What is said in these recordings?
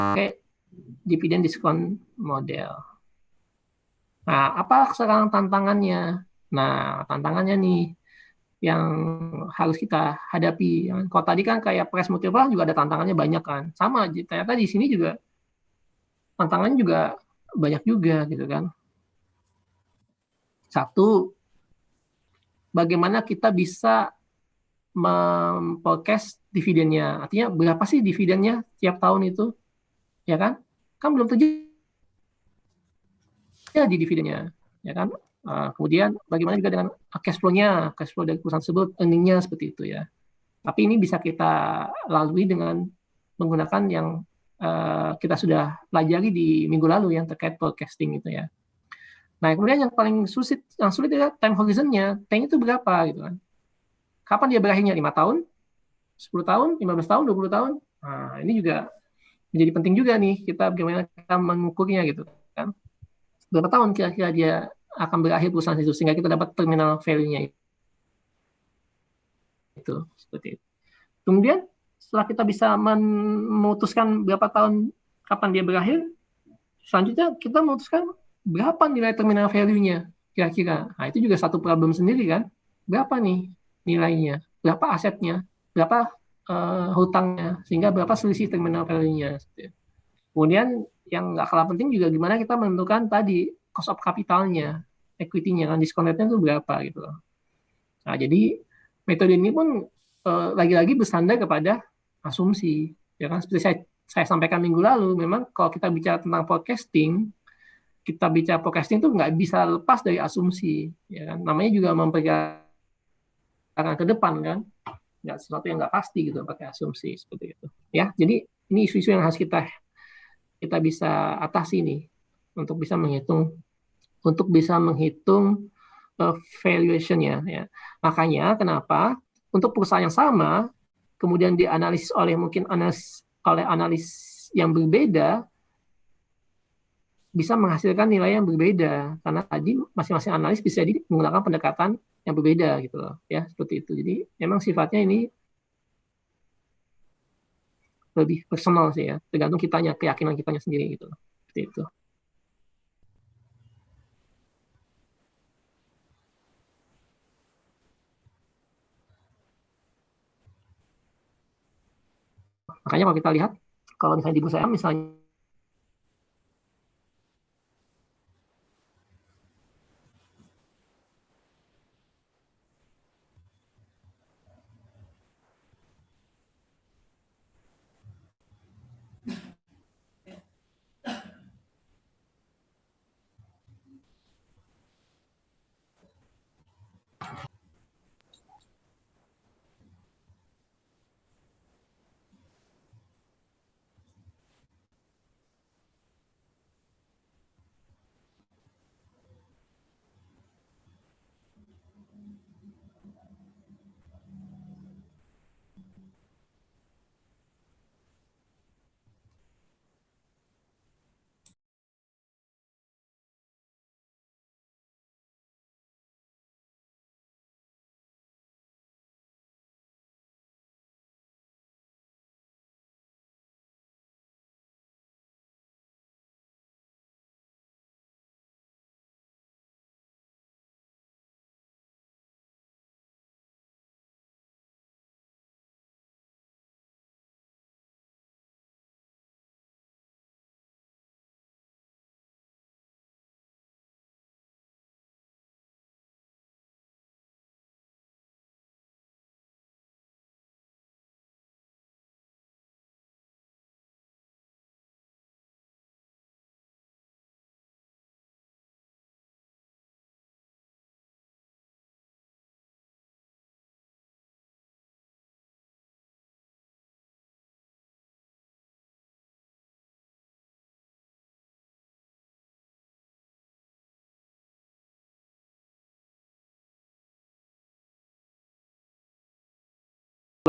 pakai dividen diskon model. Nah, apa sekarang tantangannya? Nah, tantangannya nih yang harus kita hadapi. Kalau tadi kan kayak price multiple juga ada tantangannya banyak kan. Sama, ternyata di sini juga tantangannya juga banyak juga gitu kan. Satu, bagaimana kita bisa memforecast dividennya. Artinya berapa sih dividennya tiap tahun itu, ya kan? Kan belum terjadi dividennya, ya kan? Kemudian bagaimana juga dengan cash flow-nya, cash flow dari perusahaan tersebut, earning-nya seperti itu ya. Tapi ini bisa kita lalui dengan menggunakan yang kita sudah pelajari di minggu lalu yang terkait forecasting itu ya. Nah, kemudian yang sulit adalah time horizon-nya. Time itu berapa gitu kan? Kapan dia berakhirnya? 5 tahun, 10 tahun, 15 tahun, 20 tahun? Nah, ini juga menjadi penting juga nih kita bagaimana kita mengukurnya gitu kan. Berapa tahun kira-kira dia akan berakhir perusahaan itu sehingga kita dapat terminal value-nya itu seperti itu. Kemudian setelah kita bisa memutuskan berapa tahun kapan dia berakhir, selanjutnya kita memutuskan berapa nilai terminal value-nya kira-kira. Nah, itu juga satu problem sendiri kan. Berapa nih nilainya? Berapa asetnya? Berapa hutangnya? Sehingga berapa selisih terminal value-nya. Kemudian yang nggak kalah penting juga gimana kita menentukan tadi cost of capital-nya, equity-nya, kan discount rate-nya itu berapa gitu loh. Nah, jadi metode ini pun lagi-lagi bersandar kepada asumsi. Ya kan seperti saya sampaikan minggu lalu, memang kalau kita bicara tentang forecasting, kita bicara forecasting itu nggak bisa lepas dari asumsi. Ya kan? Namanya juga memperkirakan ke depan kan, nggak sesuatu yang nggak pasti gitu pakai asumsi seperti itu. Ya, jadi ini isu-isu yang harus kita kita bisa atasi nih untuk bisa menghitung valuation-nya ya. Makanya kenapa untuk perusahaan yang sama kemudian dianalisis oleh mungkin analis yang berbeda bisa menghasilkan nilai yang berbeda karena tadi masing-masing analis bisa menggunakan pendekatan yang berbeda gitu loh ya seperti itu. Jadi memang sifatnya ini lebih personal sih ya, tergantung kitanya, keyakinan kitanya sendiri gitu loh. Seperti itu. Makanya kalau kita lihat kalau misalnya di bursa misalnya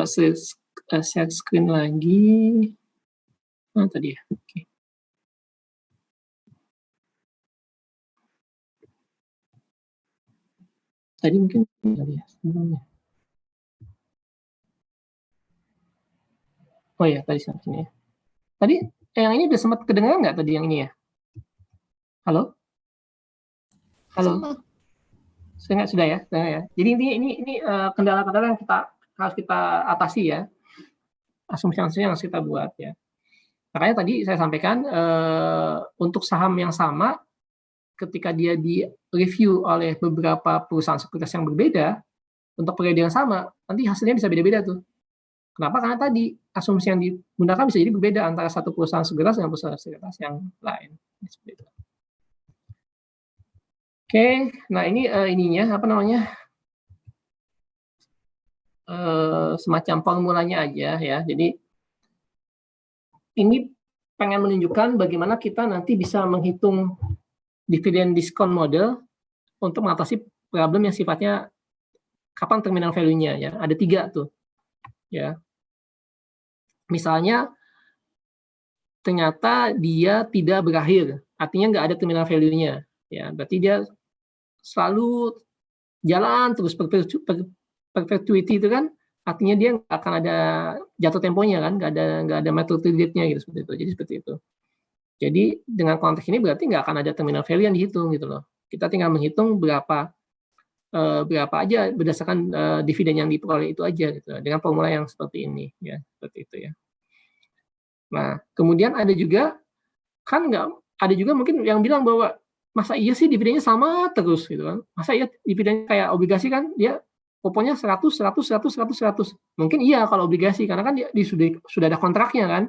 share screen lagi. Tadi ya. Oke. Tadi mungkin tadi ya sebelumnya. Oh ya tadi sampai sini ya. Tadi Yang ini udah sempat kedengaran nggak tadi yang ini ya? Halo? Halo? Sempat. Sudah ya? Sudah ya? Jadi ini kendala-kendala yang harus kita atasi ya. Asumsi-asumsi yang harus kita buat ya. Makanya tadi saya sampaikan untuk saham yang sama ketika dia di-review oleh beberapa perusahaan sekuritas yang berbeda untuk periode yang sama, nanti hasilnya bisa beda-beda tuh. Kenapa? Karena tadi asumsi yang digunakan bisa jadi berbeda antara satu perusahaan sekuritas dengan perusahaan sekuritas yang lain. Oke, nah ini ininya apa namanya? Semacam formulanya aja ya. Jadi ini pengen menunjukkan bagaimana kita nanti bisa menghitung dividen diskon model untuk mengatasi problem yang sifatnya kapan terminal value-nya ya. Ada 3 tuh. Ya. Misalnya ternyata dia tidak berakhir, artinya nggak ada terminal value-nya. Ya, berarti dia selalu jalan terus perpetuity itu kan artinya dia nggak akan ada jatuh temponya kan, nggak ada maturity date-nya gitu seperti itu. Jadi seperti itu. Jadi dengan konteks ini berarti nggak akan ada terminal value yang dihitung gitu loh. Kita tinggal menghitung berapa aja berdasarkan dividen yang diperoleh itu aja gitu dengan formula yang seperti ini ya, seperti itu ya. Nah, kemudian ada juga kan nggak ada juga mungkin yang bilang bahwa masa iya sih dividennya sama terus gitu kan. Masa iya dividennya kayak obligasi kan dia pokoknya 100 100 100 100 100. Mungkin iya kalau obligasi karena kan dia sudah ada kontraknya kan.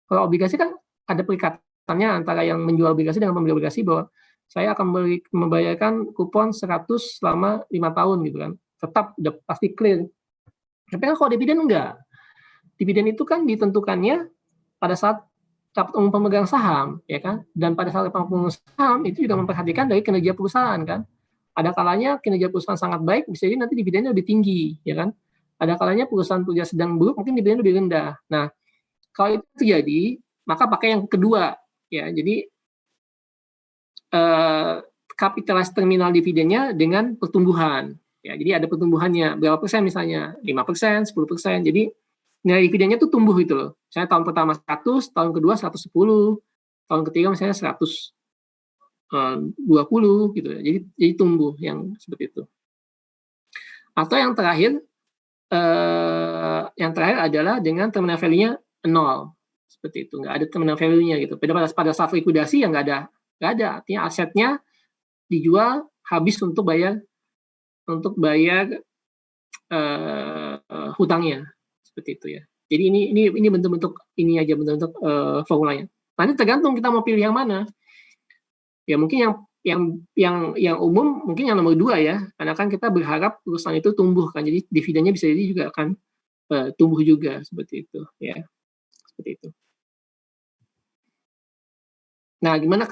Kalau obligasi kan ada perikatannya antara yang menjual obligasi dengan pembeli obligasi bahwa saya akan membayarkan kupon 100 selama 5 tahun gitu kan. Tetap udah pasti clear. Tapi kan kalau dividen enggak. Dividen itu kan ditentukannya pada saat rapat umum pemegang saham, ya kan? Dan pada saat rapat umum saham itu juga memperhatikan dari kinerja perusahaan kan. Ada kalanya kinerja perusahaan sangat baik, bisa jadi nanti dividennya lebih tinggi, ya kan? Ada kalanya perusahaan sedang buruk, mungkin dividennya lebih rendah. Nah, kalau itu terjadi, maka pakai yang kedua, ya. Jadi kapitalisasi terminal dividennya dengan pertumbuhan. Ya, jadi ada pertumbuhannya berapa persen misalnya 5%, 10%. Jadi nilai dividennya tuh tumbuh gitu loh. Misalnya tahun pertama 100, tahun kedua 110, tahun ketiga misalnya 120 gitu ya. Jadi tumbuh yang seperti itu. Atau yang terakhir adalah dengan terminal value-nya 0. Seperti itu, nggak ada terminal value-nya gitu. Pada saat likuidasi ya nggak ada. Artinya asetnya dijual habis untuk bayar hutangnya seperti itu ya. Jadi ini bentuk-bentuk ini aja bentuk-bentuk formulanya. Nanti tergantung kita mau pilih yang mana. Ya mungkin yang umum mungkin yang nomor 2 ya, karena kan kita berharap perusahaan itu tumbuh kan, jadi dividennya bisa jadi juga akan tumbuh juga seperti itu ya, seperti itu. Nah, gimana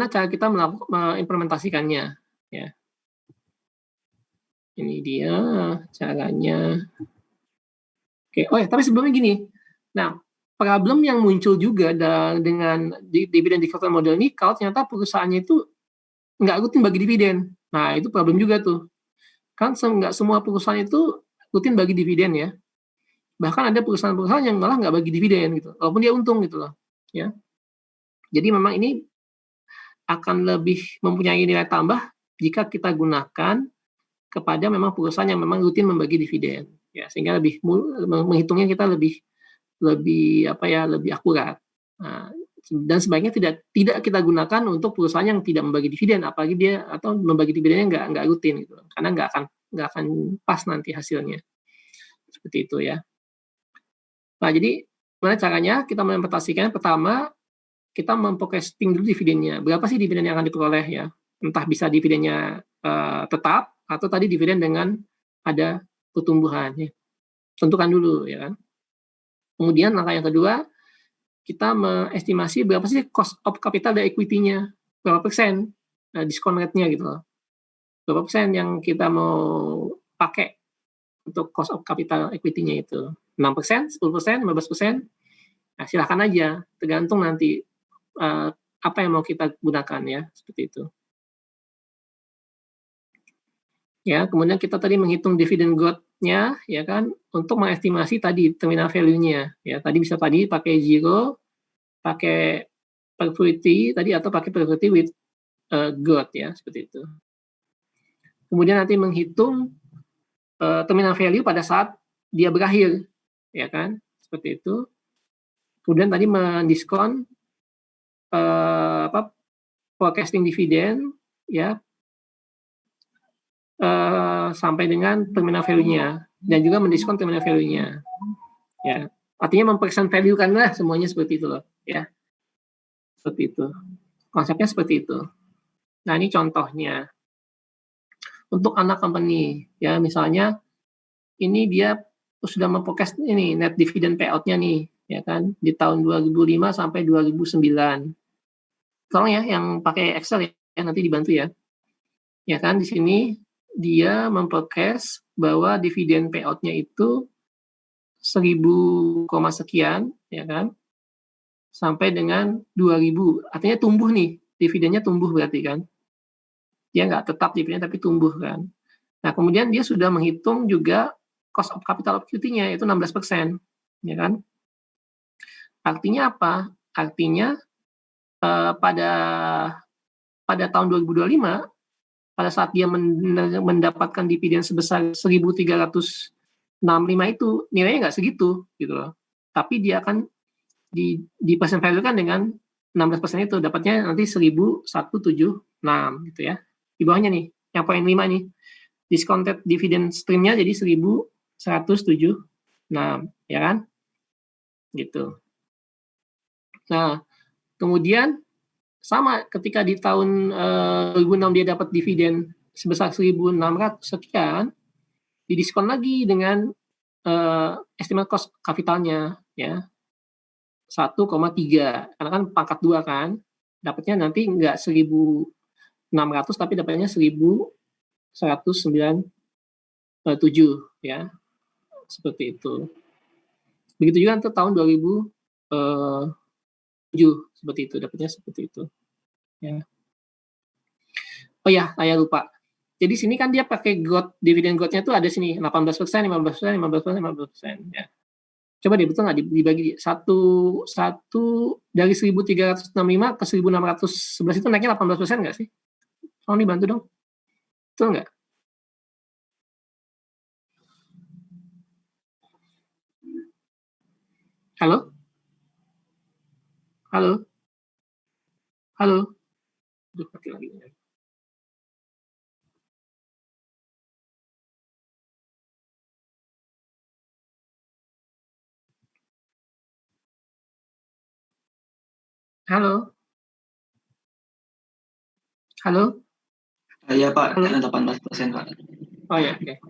cara kita mengimplementasikannya ya. Ini dia caranya. Oke, oh ya, tapi sebelumnya gini. Nah, problem yang muncul juga dengan dividen diskontol model ini, kalau ternyata perusahaannya itu nggak rutin bagi dividen. Nah, itu problem juga tuh. Kan nggak semua perusahaan itu rutin bagi dividen ya. Bahkan ada perusahaan-perusahaan yang malah nggak bagi dividen gitu, walaupun dia untung gitu loh. Ya. Jadi memang ini akan lebih mempunyai nilai tambah jika kita gunakan kepada memang perusahaan yang memang rutin membagi dividen. Ya, sehingga lebih menghitungnya kita lebih akurat. Nah, dan sebaiknya tidak kita gunakan untuk perusahaan yang tidak membagi dividen, apalagi dia atau membagi dividennya nggak rutin gitu, karena nggak akan pas nanti hasilnya. Seperti itu ya. Nah, jadi gimana caranya kita mengimplementasikan? Pertama, kita memforecasting dulu dividennya. Berapa sih dividen yang akan diperoleh ya? Entah bisa dividennya tetap atau tadi dividen dengan ada pertumbuhan ya. Tentukan dulu ya kan. Kemudian langkah yang kedua, kita mengestimasi berapa sih cost of capital dari equity-nya, berapa persen diskon rate-nya gitu loh. Berapa persen yang kita mau pakai untuk cost of capital equity-nya itu. 6%, 10%, 15%, nah silahkan aja, tergantung nanti apa yang mau kita gunakan ya, seperti itu. Ya, kemudian kita tadi menghitung dividen growth-nya ya kan untuk mengestimasi tadi terminal value-nya. Ya, tadi pakai zero pakai perpetuity tadi atau pakai perpetuity with growth ya, seperti itu. Kemudian nanti menghitung terminal value pada saat dia berakhir, ya kan, seperti itu. Kemudian tadi mendiskon forecasting dividen ya sampai dengan terminal value-nya, dan juga mendiskon terminal value-nya. Ya, artinya mempresent value kan lah semuanya seperti itu loh, ya. Seperti itu. Konsepnya seperti itu. Nah, ini contohnya. Untuk anak company, ya misalnya ini dia sudah memforecast ini net dividend payout-nya nih, ya kan, di tahun 2005 sampai 2009. Tolong ya yang pakai Excel ya nanti dibantu ya. Ya kan, di sini dia memforecast bahwa dividen payout-nya itu 1.000, sekian, ya kan, sampai dengan 2.000. Artinya tumbuh nih, dividennya tumbuh berarti kan. Dia nggak tetap dividennya tapi tumbuh kan. Nah, kemudian dia sudah menghitung juga cost of capital equity-nya itu 16%, ya kan. Artinya apa? Artinya pada tahun 2025 pada saat dia mendapatkan dividen sebesar 1.365 itu nilainya nggak segitu gitu loh. Tapi dia akan di present value kan dengan 16% itu dapatnya nanti 1.176 gitu ya. Di bawahnya nih, yang poin 5 nih. Discounted dividend stream-nya jadi 1.176, ya kan? Gitu. Nah, kemudian sama ketika di tahun 2006 dia dapat dividen sebesar 1.600 sekian, didiskon lagi dengan estimate cost kapitalnya ya 1,3, karena kan pangkat 2 kan, dapatnya nanti nggak 1.600 tapi dapatnya 1.197 ya, seperti itu. Begitu juga untuk tahun 2007 seperti itu, dapatnya seperti itu ya. Oh ya, saya lupa. Jadi sini kan dia pakai growth, dividen growth-nya tuh ada sini 18%, 15%, 15%, 15% ya. Coba deh, betul nggak dibagi satu dari 1.365 ke 1.611 itu naiknya 18% nggak sih? Tolong dibantu dong. Betul nggak? Halo? Halo? Halo? Aduh, mati lagi. Halo? Halo? Iya Pak, Halo? 18% Pak. Oh ya, oke.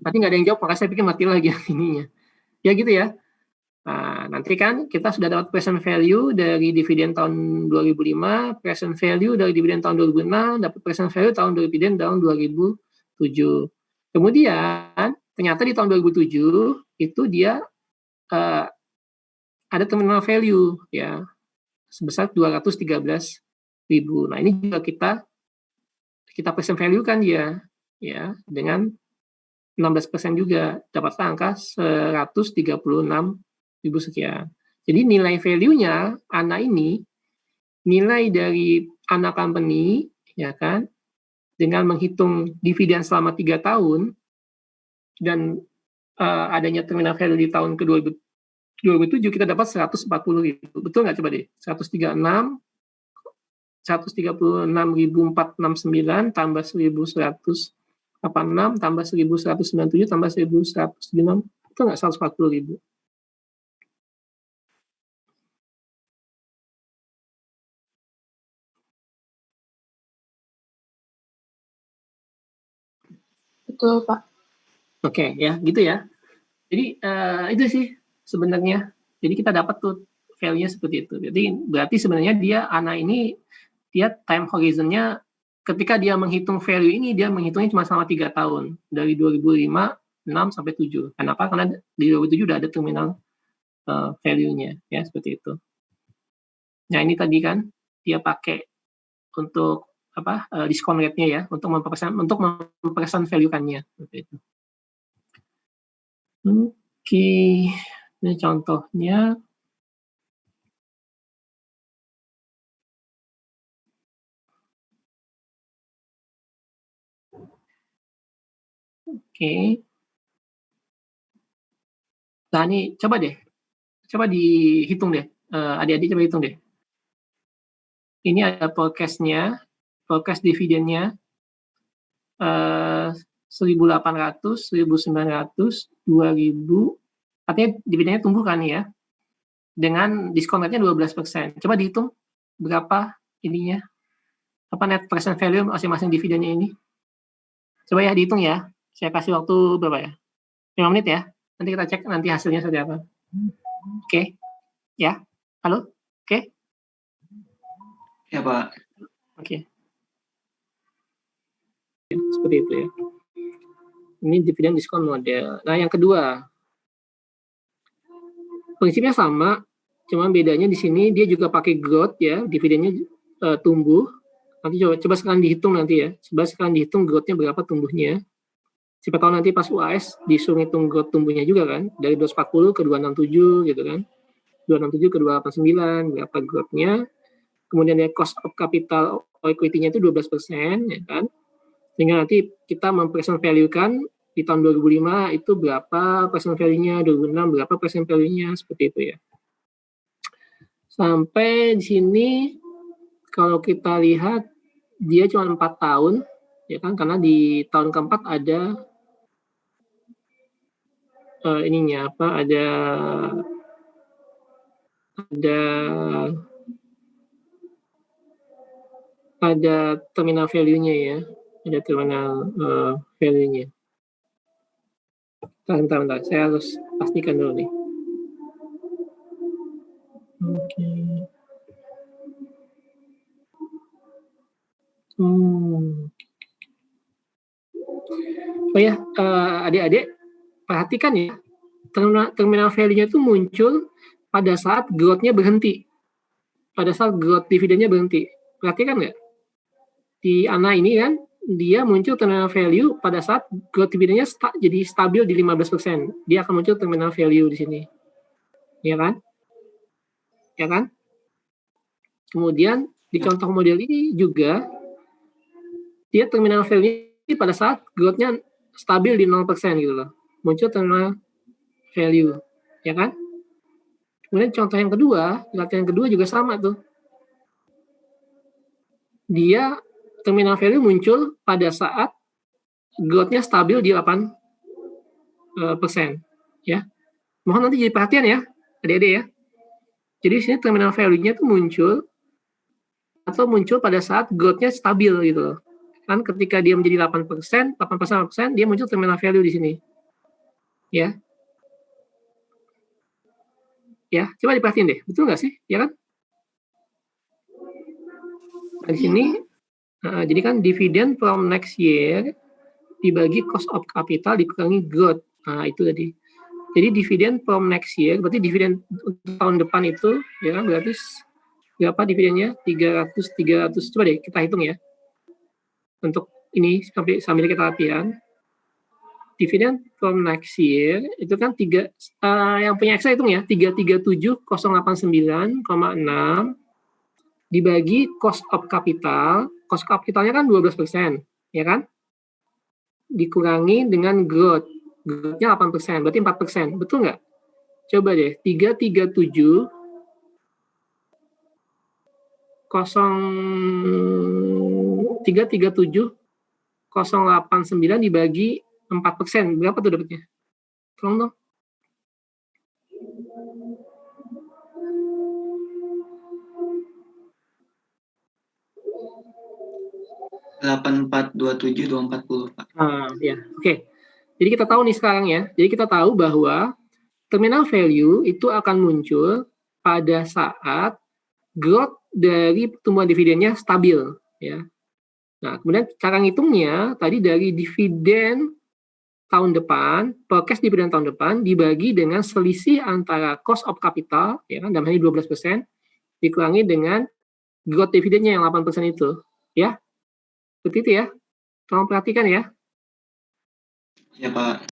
Berarti nggak ada yang jawab, makanya saya pikir mati lagi ininya. Ya gitu ya. Nah, nanti kan kita sudah dapat present value dari dividen tahun 2005, present value dari dividen tahun 2006, dapat present value tahun dividen tahun 2007. Kemudian ternyata di tahun 2007 itu dia ada terminal value ya sebesar 213.000. Nah, ini juga kita present value kan ya dengan 16% juga dapat angka 136.000 sekian. Jadi nilai value-nya ANA ini nilai dari ANA company ya kan dengan menghitung dividen selama 3 tahun dan adanya terminal value di tahun ke 2007 kita dapat 140.000. Betul nggak coba deh? 136.469 tambah 1.186 tambah 1.197 tambah 1.176 itu nggak 140.000. Betul, Pak. Oke, ya, gitu ya. Jadi itu sih sebenarnya. Jadi kita dapat tuh value-nya seperti itu. Jadi berarti sebenarnya dia ANA ini dia time horizon-nya ketika dia menghitung value ini dia menghitungnya cuma selama 3 tahun dari 2005, 6 sampai 7. Kenapa? Karena di 2007 udah ada terminal value-nya ya seperti itu. Nah, ini tadi kan dia pakai untuk diskon rate-nya ya untuk mempresent value-kannya seperti itu. Oke, ini contohnya. Oke. Nah, ini coba dihitung deh. Adik-adik coba hitung deh. Ini ada forecast-nya, forecast dividennya 1.800, 1.900, 2.000, artinya dividennya tumbuh kan ya, dengan diskon rate-nya 12%. Coba dihitung berapa ininya, apa net present value masing-masing dividennya ini. Coba ya dihitung ya, saya kasih waktu berapa ya? 5 menit ya, nanti kita cek nanti hasilnya seperti apa. Oke, ya, halo, oke? Ya, Pak. Oke. Seperti itu ya. Ini dividen diskon model. Nah, yang kedua, prinsipnya sama, cuma bedanya di sini dia juga pakai growth ya, dividennya tumbuh. Nanti coba sekarang dihitung nanti ya. Coba sekarang dihitung growth-nya berapa tumbuhnya. Siapa tahu nanti pas UAS disuruh hitung growth tumbuhnya juga kan, dari 240 ke 267 gitu kan. 267 ke 289 berapa growth-nya. Kemudian ya cost of capital equity-nya itu 12% ya kan. Sehingga nanti kita mempresent value-kan di tahun 2005 itu berapa present value-nya, 2006 berapa present value-nya, seperti itu ya. Sampai di sini kalau kita lihat dia cuma 4 tahun ya kan, karena di tahun keempat ada ininya apa, ada terminal value-nya ya, ada terminal value-nya. Bentar, saya harus pastikan dulu nih. Oke. Oh ya, adik-adik perhatikan ya, terminal value-nya itu muncul pada saat growth-nya berhenti, pada saat growth dividennya berhenti. Perhatikan nggak? Di ANA ini kan, dia muncul terminal value pada saat growth dividennya jadi stabil di 15%. Dia akan muncul terminal value di sini. Ya kan? Ya kan? Kemudian di contoh model ini juga, dia terminal value pada saat growth-nya stabil di 0% gitu loh. Muncul terminal value, ya kan? Kemudian contoh yang kedua, latihan kedua juga sama tuh. Dia terminal value muncul pada saat growth-nya stabil di 8%. Ya. Mohon nanti jadi perhatian ya, adik-adik ya. Jadi di sini terminal value-nya tuh muncul pada saat growth-nya stabil gitu loh. Kan ketika dia menjadi 8%, dia muncul terminal value di sini. Ya. Ya, coba diperhatiin deh. Betul nggak sih? Ya kan? Nah, di sini, jadi kan dividend from next year dibagi cost of capital dikurangi growth. Nah, itu tadi. Jadi dividen from next year, berarti dividen tahun depan itu, ya kan, berarti berapa dividennya? 300. Coba deh kita hitung ya. Untuk ini sambil kita latihan. Dividen from next year itu kan yang punya Excel hitung ya, 337.089,6 dibagi cost of capital. Cost of capitalnya kan 12%, ya kan? Dikurangi dengan growth. Growth-nya 8%, berarti 4%. Betul nggak? Coba deh, 337.089 dibagi 4%. Berapa tuh dapatnya? Tolong dong. 8427.240, Pak. Ya, oke. Jadi kita tahu nih sekarang ya. Jadi kita tahu bahwa terminal value itu akan muncul pada saat growth dari pertumbuhan dividennya stabil, ya. Nah, kemudian cara ngitungnya tadi dari dividen tahun depan, forecast dividen tahun depan dibagi dengan selisih antara cost of capital, ya kan, dalam hal ini 12%, dikurangi dengan growth dividennya yang 8% itu, ya. Seperti itu ya. Tolong perhatikan ya. Ya, Pak.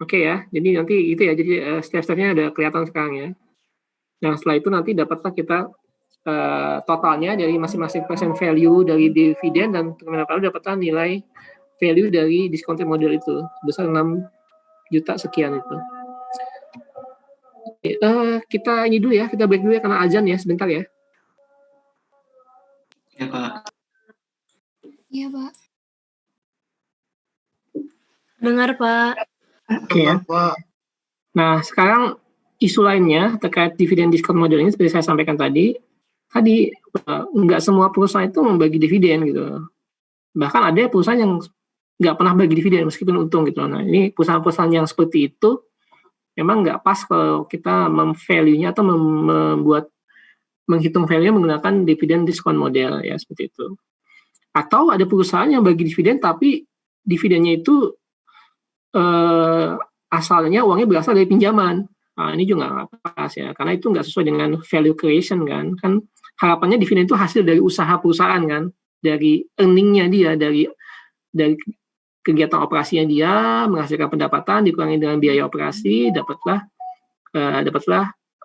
Oke ya. Jadi nanti itu ya. Jadi step-stepnya udah kelihatan sekarang ya. Nah, setelah itu nanti dapatlah kita totalnya dari masing-masing present value dari dividen dan terminal value dapatlah nilai value dari discounted model itu sebesar 6 juta sekian itu. Kita ini dulu ya, kita break dulu ya karena azan ya, sebentar ya. Ya, Pak. Iya, Pak. Dengar, Pak. Oke ya. Nah, sekarang isu lainnya terkait dividen discount model ini seperti saya sampaikan tadi nggak semua perusahaan itu membagi dividen gitu. Bahkan ada perusahaan yang nggak pernah bagi dividen meskipun untung gitu. Nah, ini perusahaan-perusahaan yang seperti itu memang nggak pas kalau kita value-nya atau menghitung value menggunakan dividen discount model ya seperti itu. Atau ada perusahaan yang bagi dividen tapi dividennya itu asalnya uangnya berasal dari pinjaman. Nah, ini juga nggak pas ya, karena itu nggak sesuai dengan value creation kan. Kan harapannya dividen itu hasil dari usaha perusahaan kan, dari earning-nya dia, dari kegiatan operasinya dia, menghasilkan pendapatan, dikurangi dengan biaya operasi, dapatlah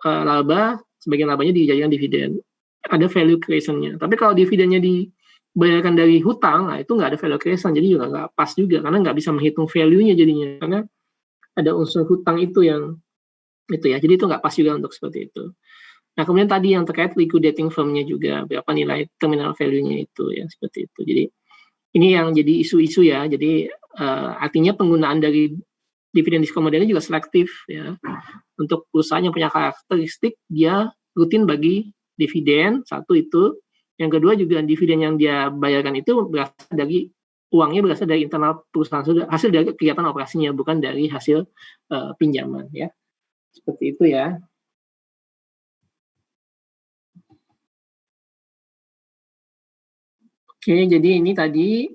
laba, sebagian labanya dijadikan dividen. Ada value creation-nya. Tapi kalau dividennya dibayarkan dari hutang, nah itu nggak ada value creation, jadi juga nggak pas juga, karena nggak bisa menghitung value-nya jadinya, karena ada unsur hutang itu yang itu ya, jadi itu nggak pas juga untuk seperti itu. Nah, kemudian tadi yang terkait liquidating firm-nya juga, berapa nilai terminal value-nya itu ya, seperti itu. Jadi ini yang jadi isu-isu ya, jadi artinya penggunaan dari dividen discount modelnya juga selektif ya, untuk perusahaan yang punya karakteristik dia rutin bagi dividen, satu itu. Yang kedua juga dividen yang dia bayarkan itu berasal dari uangnya berasal dari internal perusahaan, hasil dari kegiatan operasinya, bukan dari hasil pinjaman ya. Seperti itu ya. Oke, jadi ini tadi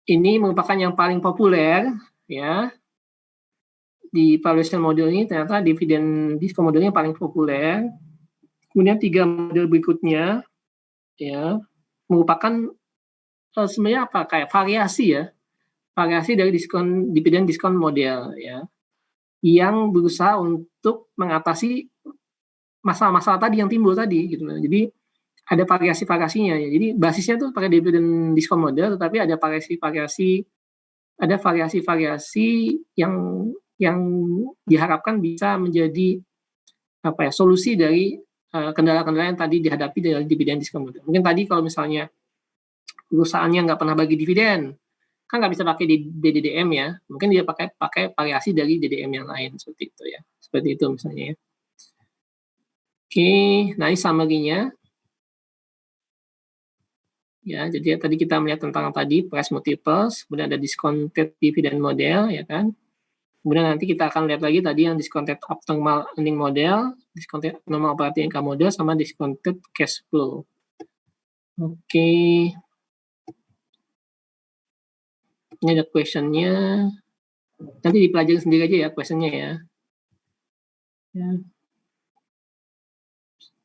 ini merupakan yang paling populer ya. Di valuation model ini ternyata dividen discount modelnya paling populer. Kemudian 3 model berikutnya ya merupakan sebenarnya apa, kayak variasi ya, variasi dari dividen discount model ya, yang berusaha untuk mengatasi masalah-masalah tadi yang timbul tadi gitu. Jadi ada variasi-variasinya ya. Jadi basisnya tuh pakai dividen discount model, tetapi ada variasi-variasi yang diharapkan bisa menjadi apa ya, solusi dari kendala-kendala yang tadi dihadapi dari dividen discount model. Mungkin tadi kalau misalnya perusahaannya nggak pernah bagi dividen, kan nggak bisa pakai di DDM ya, mungkin dia pakai variasi dari DDM yang lain seperti itu ya, seperti itu misalnya ya. Oke, nah ini summary-nya ya. Jadi tadi kita melihat tentang tadi price multiples, kemudian ada discounted dividend model ya kan. Kemudian nanti kita akan lihat lagi tadi yang discounted abnormal earning model, discounted abnormal operating income model, sama discounted cash flow. Oke. Ini ada question-nya. Nanti dipelajari sendiri aja ya question-nya ya.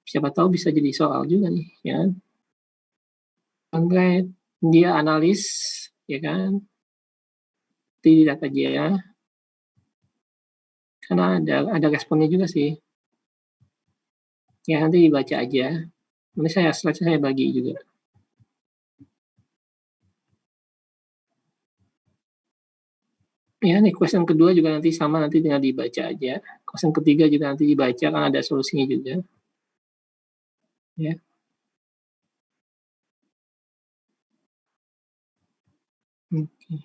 Siapa tahu bisa jadi soal juga nih ya. Anggrek dia analis ya kan. Tidak aja ya. Karena ada responnya juga sih. Ya nanti dibaca aja. Nanti saya bagi juga. Ya, nih question kedua juga nanti sama, nanti tinggal dibaca aja. Question ketiga juga nanti dibaca, kan ada solusinya juga. Ya. Oke.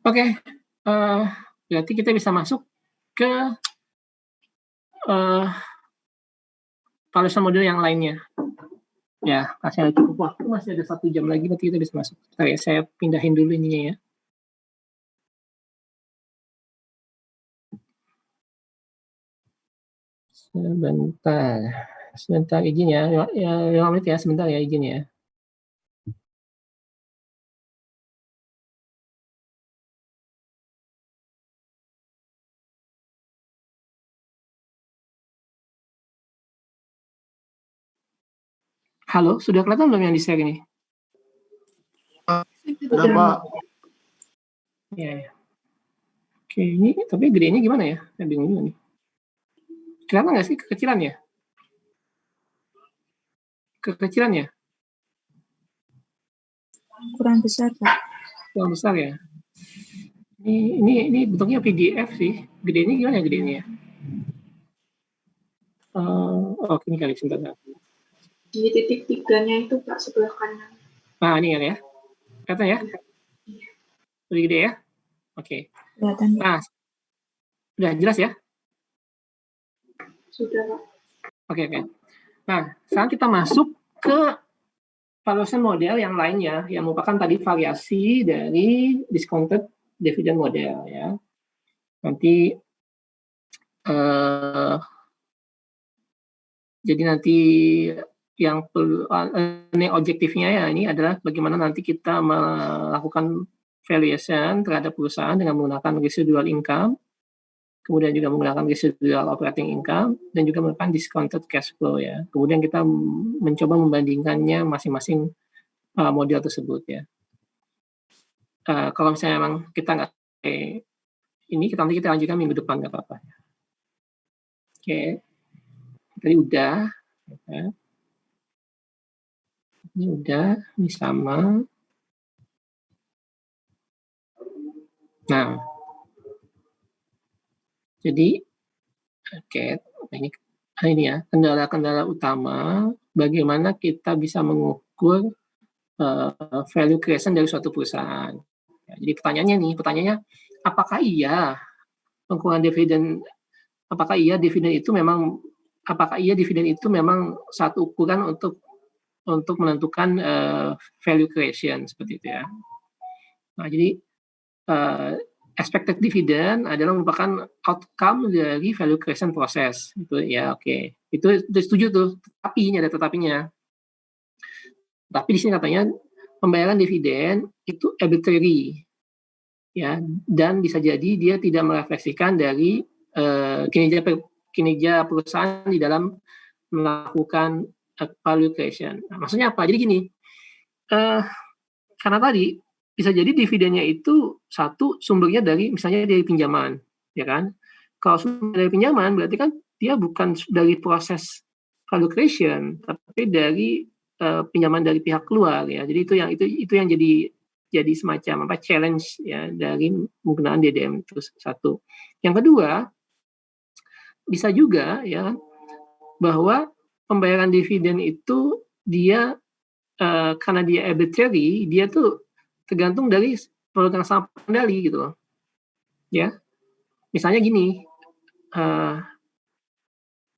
Oke, berarti kita bisa masuk ke valuation model yang lainnya. Ya, masih ada cukup waktu, masih ada 1 jam lagi, berarti kita bisa masuk. Oke, saya pindahin dulu ininya ya. Sebentar izin ya, 5 menit ya, sebentar ya izin ya. Halo, sudah kelihatan belum yang di share ini? Sudah, Pak. Ya. Oke, ini tapi gedenya gimana ya? Saya bingung juga nih. Kelihatan nggak sih kekecilan ya? Kekecilan ya? Kurang besar, Pak. Kurang besar ya? Ini bentuknya PDF sih. Gedenya gimana ya gedenya? Oke, ini kali sebentar. Di titik 3-nya itu, Pak, sebelah kanan. Nah, ini kan ya? Kelihatan ya? Lebih gede ya? Oke. Kelihatan, Pak. Nah, udah jelas ya? Sudah, Pak. Oke. Nah, sekarang kita masuk ke valuation model yang lainnya, yang merupakan tadi variasi dari discounted dividend model ya. Nanti jadi nanti yang perlu objektifnya ya ini adalah bagaimana nanti kita melakukan valuation terhadap perusahaan dengan menggunakan residual income, kemudian juga menggunakan residual operating income, dan juga menggunakan discounted cash flow ya. Kemudian kita mencoba membandingkannya masing-masing model tersebut ya. Kalau misalnya memang kita nggak ini, nanti kita lanjutkan minggu depan nggak apa-apa. Oke, tadi udah. Ya. Ini udah, ini sama. Nah, jadi ini ya kendala-kendala utama bagaimana kita bisa mengukur value creation dari suatu perusahaan. Ya, jadi pertanyaannya apakah iya pengukuran dividen, apakah iya dividen itu memang satu ukuran untuk menentukan value creation seperti itu ya. Nah, jadi expected dividend adalah merupakan outcome dari value creation process itu ya. Oke. Itu setuju tuh, tapi ini ada tetapinya. Tapi di sini katanya pembayaran dividen itu arbitrary ya, dan bisa jadi dia tidak merefleksikan dari kinerja perusahaan di dalam melakukan value creation. Nah, maksudnya apa? Jadi gini, karena tadi bisa jadi dividennya itu satu sumbernya misalnya dari pinjaman, ya kan? Kalau sumber dari pinjaman berarti kan dia bukan dari proses value creation, tapi dari pinjaman dari pihak luar ya. Jadi itu yang jadi semacam challenge ya dari penggunaan DDM itu satu. Yang kedua, bisa juga ya bahwa pembayaran dividen itu dia karena dia arbitrary, dia tuh tergantung dari pemegang saham pengendali gitu loh. Ya. Misalnya gini,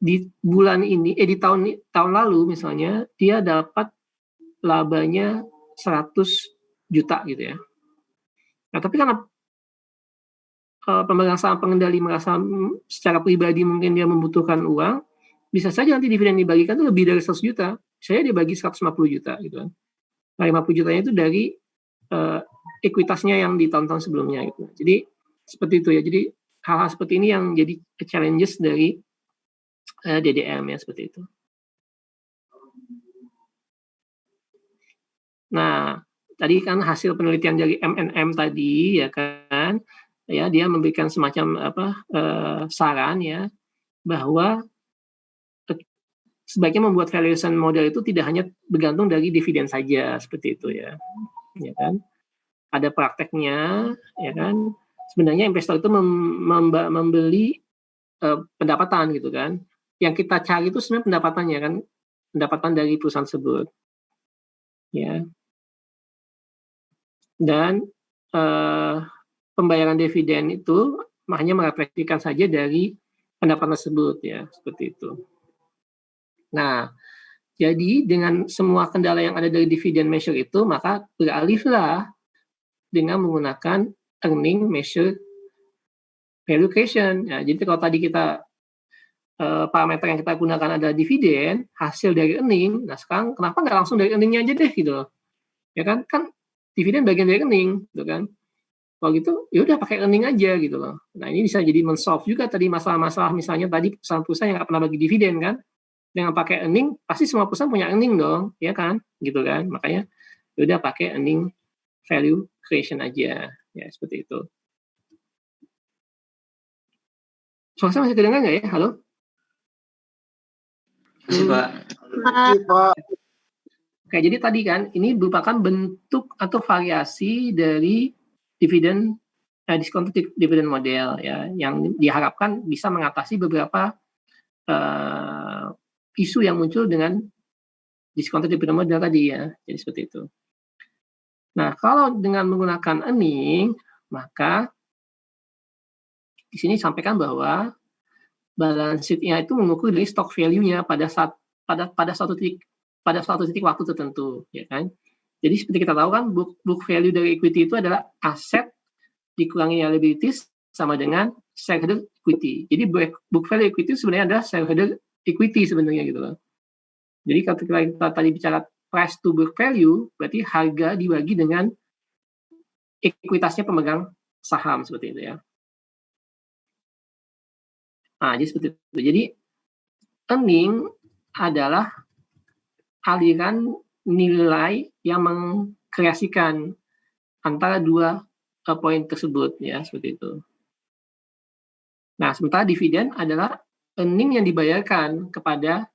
di bulan ini di tahun lalu misalnya dia dapat labanya 100 juta gitu ya. Nah, tapi karena pemegang saham pengendali merasa secara pribadi mungkin dia membutuhkan uang, bisa saja nanti dividen dibagikan itu lebih dari 100 juta. Saya dibagi 150 juta gitu kan. Nah, 50 jutanya itu dari ekuitasnya yang di tahun-tahun sebelumnya gitu. Jadi seperti itu ya. Jadi hal-hal seperti ini yang jadi challenges dari DDM ya, seperti itu. Nah, tadi kan hasil penelitian dari MNM tadi ya kan, ya dia memberikan semacam saran ya bahwa sebaiknya membuat valuation model itu tidak hanya bergantung dari dividen saja seperti itu ya kan. Ada prakteknya ya kan. Sebenarnya investor itu membeli pendapatan gitu kan. Yang kita cari itu sebenarnya pendapatannya kan, pendapatan dari perusahaan tersebut. Ya. Dan pembayaran dividen itu hanya merefleksikan saja dari pendapatan tersebut ya, seperti itu. Nah, jadi dengan semua kendala yang ada dari dividen measure itu, maka beralihlah dengan menggunakan earning measure value creation. Ya, jadi kalau tadi kita parameter yang kita gunakan adalah dividen, hasil dari earning, nah sekarang kenapa nggak langsung dari earningnya aja deh gitu loh. Ya kan dividen bagian dari earning gitu kan. Kalau gitu ya udah pakai earning aja gitu loh. Nah, ini bisa jadi men-solve juga tadi masalah-masalah misalnya tadi perusahaan-perusahaan yang nggak pernah bagi dividen kan. Dengan pakai earning pasti semua perusahaan punya earning dong, ya kan? Gitu kan. Makanya ya udah pakai earning value creation aja. Ya, seperti itu. Suara saya masih kedengar nggak ya? Halo? Masih, Pak. Pak. Oke, jadi tadi kan ini merupakan bentuk atau variasi dari dividen discounted dividend model ya, yang diharapkan bisa mengatasi beberapa isu yang muncul dengan discounted dividend model tadi ya. Jadi seperti itu. Nah, kalau dengan menggunakan earning, maka di sini sampaikan bahwa balance sheet-nya itu mengukur dari stock value-nya pada suatu titik waktu tertentu, ya kan? Jadi seperti kita tahu kan book value dari equity itu adalah aset dikurangi liabilities sama dengan shareholder equity. Jadi book value equity sebenarnya adalah shareholder equity sebenarnya gitu loh. Jadi ketika kita tadi bicara price to book value, berarti harga dibagi dengan ekuitasnya pemegang saham seperti itu ya. Nah, jadi seperti itu. Jadi earning adalah aliran nilai yang mengkreasikan antara dua poin tersebut ya, seperti itu. Nah, sementara dividen adalah earning yang dibayarkan kepada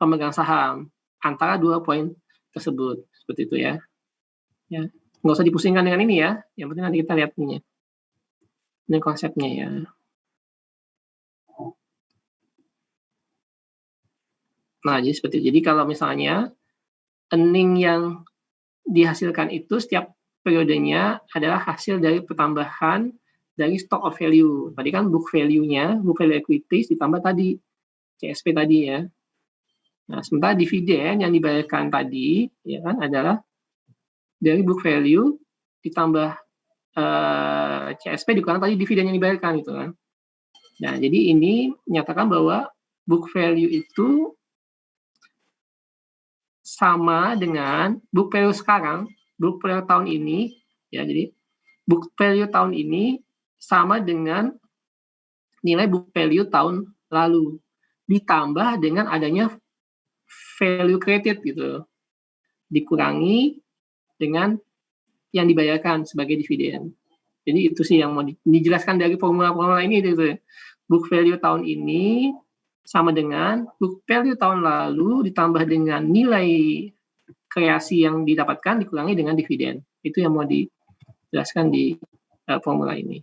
pemegang saham antara dua poin tersebut, seperti itu ya. Ya, nggak usah dipusingkan dengan ini ya. Yang penting nanti kita lihat ini. Ini konsepnya ya. Nah, jadi seperti itu. Jadi kalau misalnya earning yang dihasilkan itu setiap periodenya adalah hasil dari pertambahan dari stock of value. Tadi kan book value-nya, book value equities ditambah tadi CSP tadi ya. Nah, sementara dividen yang dibayarkan tadi ya kan adalah dari book value ditambah CSP dikurang tadi dividen yang dibayarkan gitu kan. Nah, jadi ini menyatakan bahwa book value itu sama dengan book value sekarang, book value tahun ini, ya jadi book value tahun ini sama dengan nilai book value tahun lalu, ditambah dengan adanya value created gitu, dikurangi dengan yang dibayarkan sebagai dividen. Jadi itu sih yang mau dijelaskan dari formula-formula ini gitu. Book value tahun ini sama dengan book value tahun lalu ditambah dengan nilai kreasi yang didapatkan dikurangi dengan dividen. Itu yang mau dijelaskan di formula ini.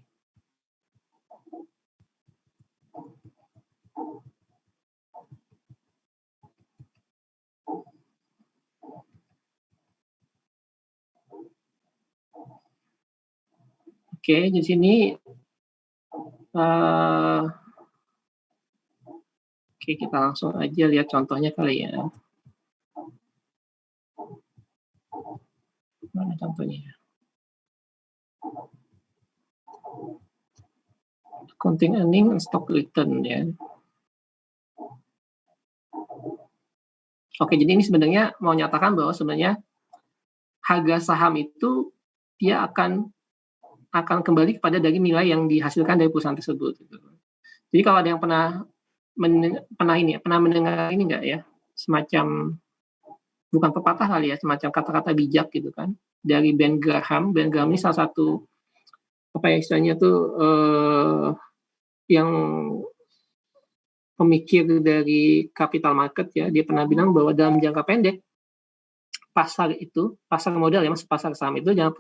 Oke, di sini oke, kita langsung aja lihat contohnya kali ya. Mana contohnya? Accounting earning and stock return ya. Oke, jadi ini sebenarnya mau nyatakan bahwa sebenarnya harga saham itu dia akan kembali kepada dari nilai yang dihasilkan dari perusahaan tersebut. Jadi kalau ada yang pernah mendengar ini enggak ya, semacam bukan pepatah kali ya, semacam kata-kata bijak gitu kan, dari Ben Graham. Ben Graham ini salah satu apa ya istilahnya tuh yang pemikir dari capital market ya. Dia pernah bilang bahwa dalam jangka pendek pasar modal ya, pasar saham itu dalam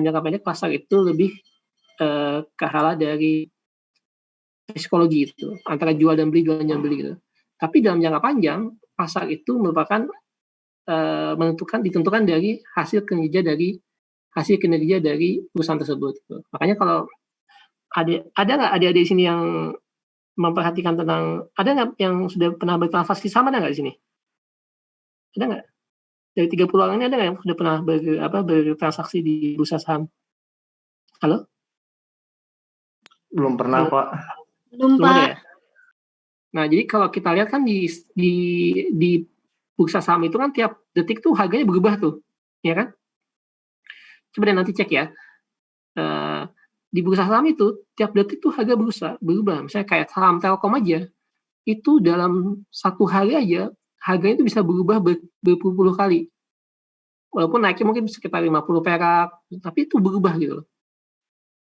jangka pendek pasar itu lebih kalah dari psikologi itu, antara jual dan beli gitu. Tapi dalam jangka panjang pasar itu merupakan ditentukan dari hasil kinerja dari perusahaan tersebut. Gitu. Makanya kalau ada nggak adik-adik di sini yang memperhatikan tentang, ada nggak yang sudah pernah bertransaksi sama, ada nggak di sini? Ada nggak? Dari 30 orang ini ada nggak yang sudah pernah bertransaksi di bursa saham? Halo? Belum pernah, Pak. Belum, Belum ada Pak. ya? Nah, jadi kalau kita lihat kan di bursa saham itu kan tiap detik tuh harganya berubah tuh, ya kan? Coba deh nanti cek ya. Di bursa saham itu tiap detik tuh harga berubah. Misalnya kayak saham Telkom aja, itu dalam satu hari aja harganya itu bisa berubah berpuluh-puluh kali. Walaupun naiknya mungkin sekitar 50 perak, tapi itu berubah gitu loh.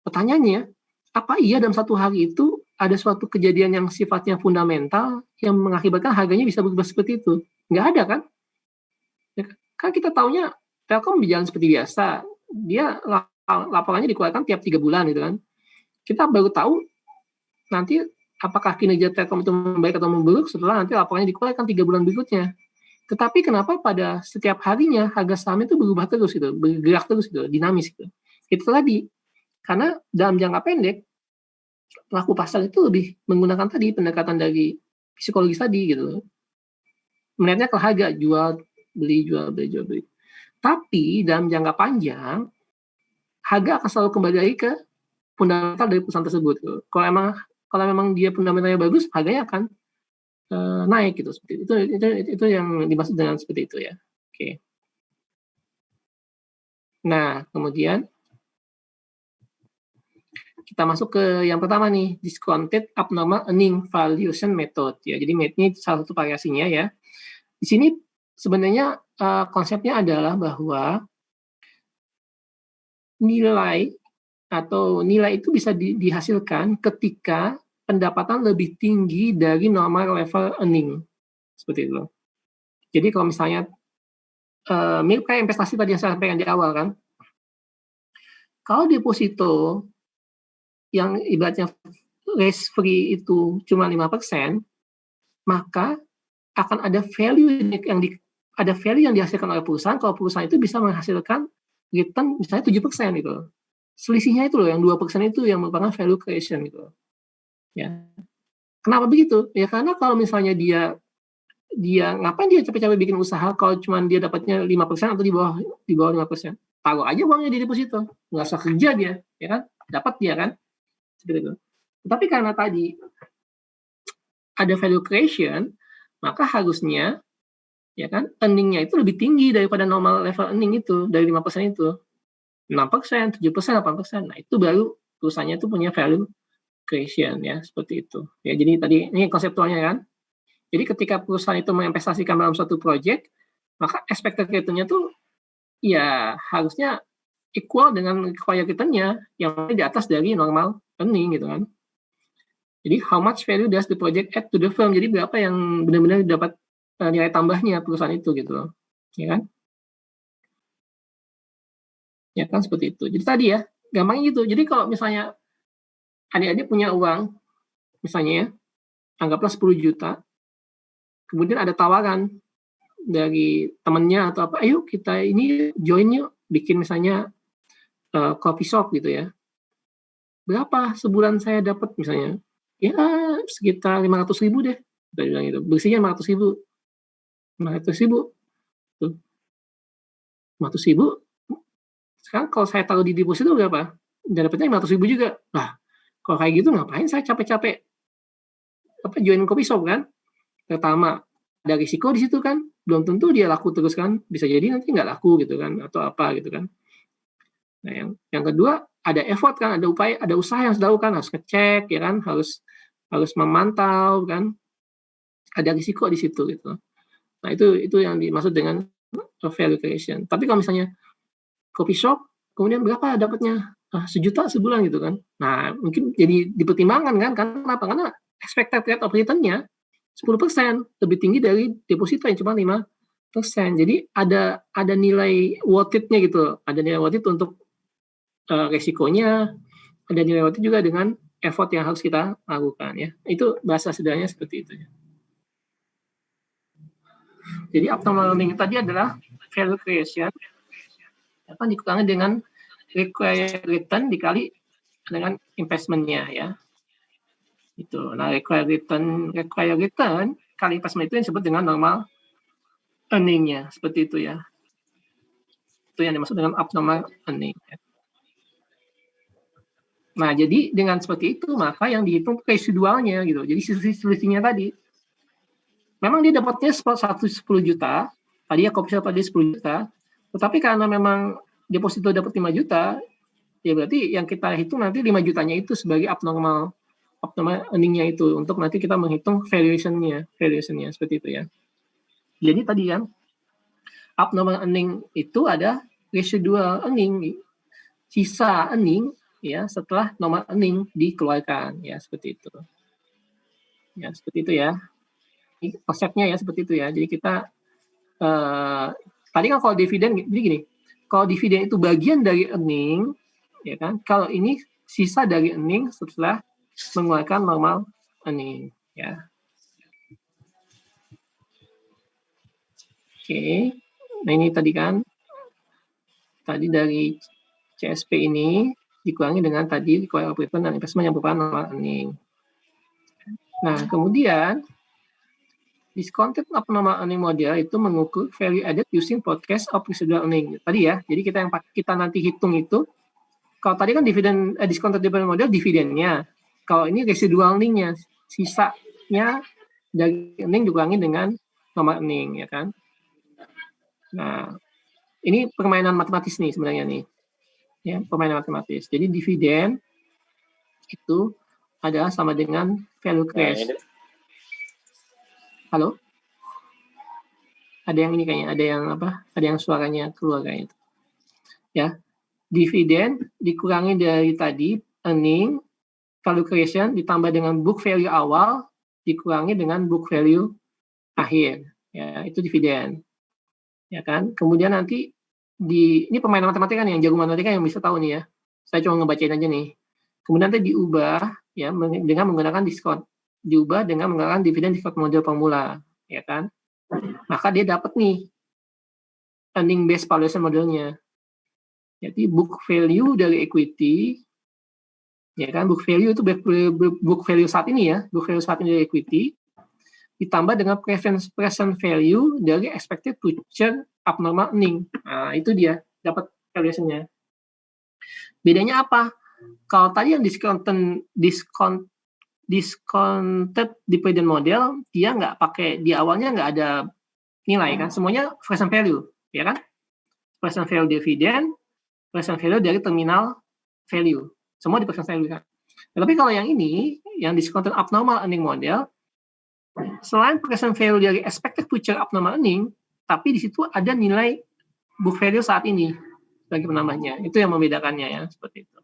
Pertanyaannya, apa iya dalam satu hari itu ada suatu kejadian yang sifatnya fundamental yang mengakibatkan harganya bisa berubah seperti itu? Nggak ada kan? Ya, kan kita taunya Telkom berjalan seperti biasa. Dia laporannya dikeluarkan tiap 3 bulan gitu kan. Kita baru tahu nanti apakah kinerja Telkom itu membaik atau memburuk setelah nanti laporannya dikeluarkan 3 bulan berikutnya. Tetapi kenapa pada setiap harinya harga saham itu berubah terus gitu, bergerak terus gitu, dinamis gitu. Itu tadi. Karena dalam jangka pendek pelaku pasar itu lebih menggunakan tadi pendekatan dari psikologis tadi gitu. Melihatnya ke harga, jual beli. Tapi dalam jangka panjang harga akan selalu kembali lagi ke fundamental dari perusahaan tersebut. Gitu. Kalau memang dia fundamentalnya bagus, harganya akan naik gitu. Seperti itu yang dimaksud dengan seperti itu ya. Oke. Nah, kemudian kita masuk ke yang pertama nih, discounted abnormal earning valuation method ya. Jadi ini salah satu variasinya ya. Di sini sebenarnya konsepnya adalah bahwa nilai itu bisa dihasilkan ketika pendapatan lebih tinggi dari normal level earning. Seperti itu. Jadi kalau misalnya mirip kayak investasi tadi yang saya sampaikan di awal kan. Kalau deposito yang ibaratnya risk free itu cuma 5%, maka akan ada value yang dihasilkan oleh perusahaan kalau perusahaan itu bisa menghasilkan return misalnya 7% gitu. Selisihnya itu loh yang 2% itu yang merupakan value creation gitu. Ya. Kenapa begitu? Ya karena kalau misalnya dia ngapain dia capek-capek bikin usaha kalau cuma dia dapatnya 5% atau di bawah 5%. Taruh aja uangnya di deposito, nggak usah kerja dia, ya kan? Dapat dia kan? Seperti itu. Tapi karena tadi ada value creation, maka harusnya ya kan earning-nya itu lebih tinggi daripada normal level earning itu dari 5% itu. 6%, 7%, 8%. Nah, itu baru perusahaannya itu punya value creation ya, seperti itu. Ya, jadi tadi ini konseptualnya kan. Jadi ketika perusahaan itu menginvestasikan dalam suatu project, maka expected return-nya tuh ya harusnya equal dengan required return-nya yang di atas dari normal earning gitu kan. Jadi how much value does the project add to the firm? Jadi berapa yang benar-benar dapat nilai tambahnya perusahaan itu gitu loh. Ya kan? Ya kan seperti itu. Jadi tadi ya, gampangnya gitu. Jadi kalau misalnya adik-adik punya uang, misalnya ya, anggaplah 10 juta, kemudian ada tawaran dari temennya atau apa, ayo kita ini join yuk, bikin misalnya coffee shop gitu ya. Berapa sebulan saya dapat misalnya? Ya sekitar 500.000 deh. Kita bilang gitu. Bersihnya 500.000. 500.000. Tuh. 500.000. Sekarang kalau saya taruh di deposito berapa? Dan dapatnya 500.000 juga. Nah, kalau kayak gitu ngapain saya capek-capek join coffee shop kan? Pertama, ada risiko di situ kan? Belum tentu dia laku terus kan? Bisa jadi nanti nggak laku gitu kan? Atau apa gitu kan? Nah, yang kedua, ada effort kan, ada upaya, ada usaha yang harus dilakukan, harus ngecek ya kan, harus memantau kan, ada risiko di situ gitu. Nah itu yang dimaksud dengan value creation. Tapi kalau misalnya coffee shop, kemudian berapa dapatnya? 1 juta sebulan gitu kan. Nah mungkin jadi dipertimbangkan kan, kenapa? Karena expected rate of return-nya 10% lebih tinggi dari deposito yang cuma 5%. Jadi ada nilai worth it-nya gitu, ada nilai worth it untuk resikonya, ada nilai waktu juga dengan effort yang harus kita lakukan ya. Itu bahasa sederhananya seperti itu ya. Jadi abnormal earning tadi adalah value creation akan dikurangi dengan required return dikali dengan investment-nya ya. Itu. Nah, required return kali investment itu yang disebut dengan normal earning-nya, seperti itu ya. Itu yang dimaksud dengan abnormal earning ya. Nah, jadi dengan seperti itu, maka yang dihitung residualnya gitu. Jadi selisihnya tadi. Memang dia dapatnya 10 juta, tadi ya kopi tadi 10 juta, tetapi karena memang deposito dapat 5 juta, ya berarti yang kita hitung nanti 5 jutanya itu sebagai abnormal earning-nya itu, untuk nanti kita menghitung valuation-nya seperti itu ya. Jadi tadi kan, abnormal earning itu ada residual earning, sisa earning ya setelah normal earning dikeluarkan, ya seperti itu. Ya seperti itu ya. Ini konsepnya ya seperti itu ya. Jadi kita tadi kan kalau dividen, jadi gini, kalau dividen itu bagian dari earning, ya kan? Kalau ini sisa dari earning setelah mengeluarkan normal earning, ya. Oke, nah ini tadi kan, tadi dari CSP ini dikurangi dengan tadi required operator dan investment yang merupakan normal earning. Nah, kemudian discounted abnormal earning model itu mengukur value added using forecast of residual earning. Tadi ya, jadi kita nanti hitung itu, kalau tadi kan dividen discounted dividend model dividennya, kalau ini residual earningnya, sisanya dari earning dikurangi dengan normal earning, ya kan? Nah, ini permainan matematis nih sebenarnya nih, ya permainan matematis. Jadi dividen itu adalah sama dengan value creation. Halo? Ada yang ini kayaknya, ada yang apa? Ada yang suaranya keluar kayaknya. Ya, dividen dikurangi dari tadi earning, value creation ditambah dengan book value awal dikurangi dengan book value akhir. Ya, itu dividen. Ya kan? Kemudian nanti ini permainan matematika nih, yang jago matematika yang bisa tahu nih ya. Saya cuma ngebacain aja nih. Kemudian nanti diubah ya dengan menggunakan diskon. Diubah dengan menggunakan dividen diskon model formula, ya kan? Maka dia dapat nih earning based valuation modelnya. Jadi book value dari equity, ya kan? Book value itu book value saat ini ya, book value saat ini dari equity ditambah dengan present value dari expected future abnormal earning. Nah, itu dia dapat valuation-nya. Bedanya apa? Kalau tadi yang discounted dividend model, dia nggak pakai, di awalnya nggak ada nilai kan, semuanya present value, ya kan? Present value dividend, present value dari terminal value, semua di present value kan. Tapi kalau yang ini, yang discounted abnormal earning model, selain present value dari expected future abnormal earning, tapi di situ ada nilai book value saat ini sebagai penambahnya. Itu yang membedakannya ya, seperti itu.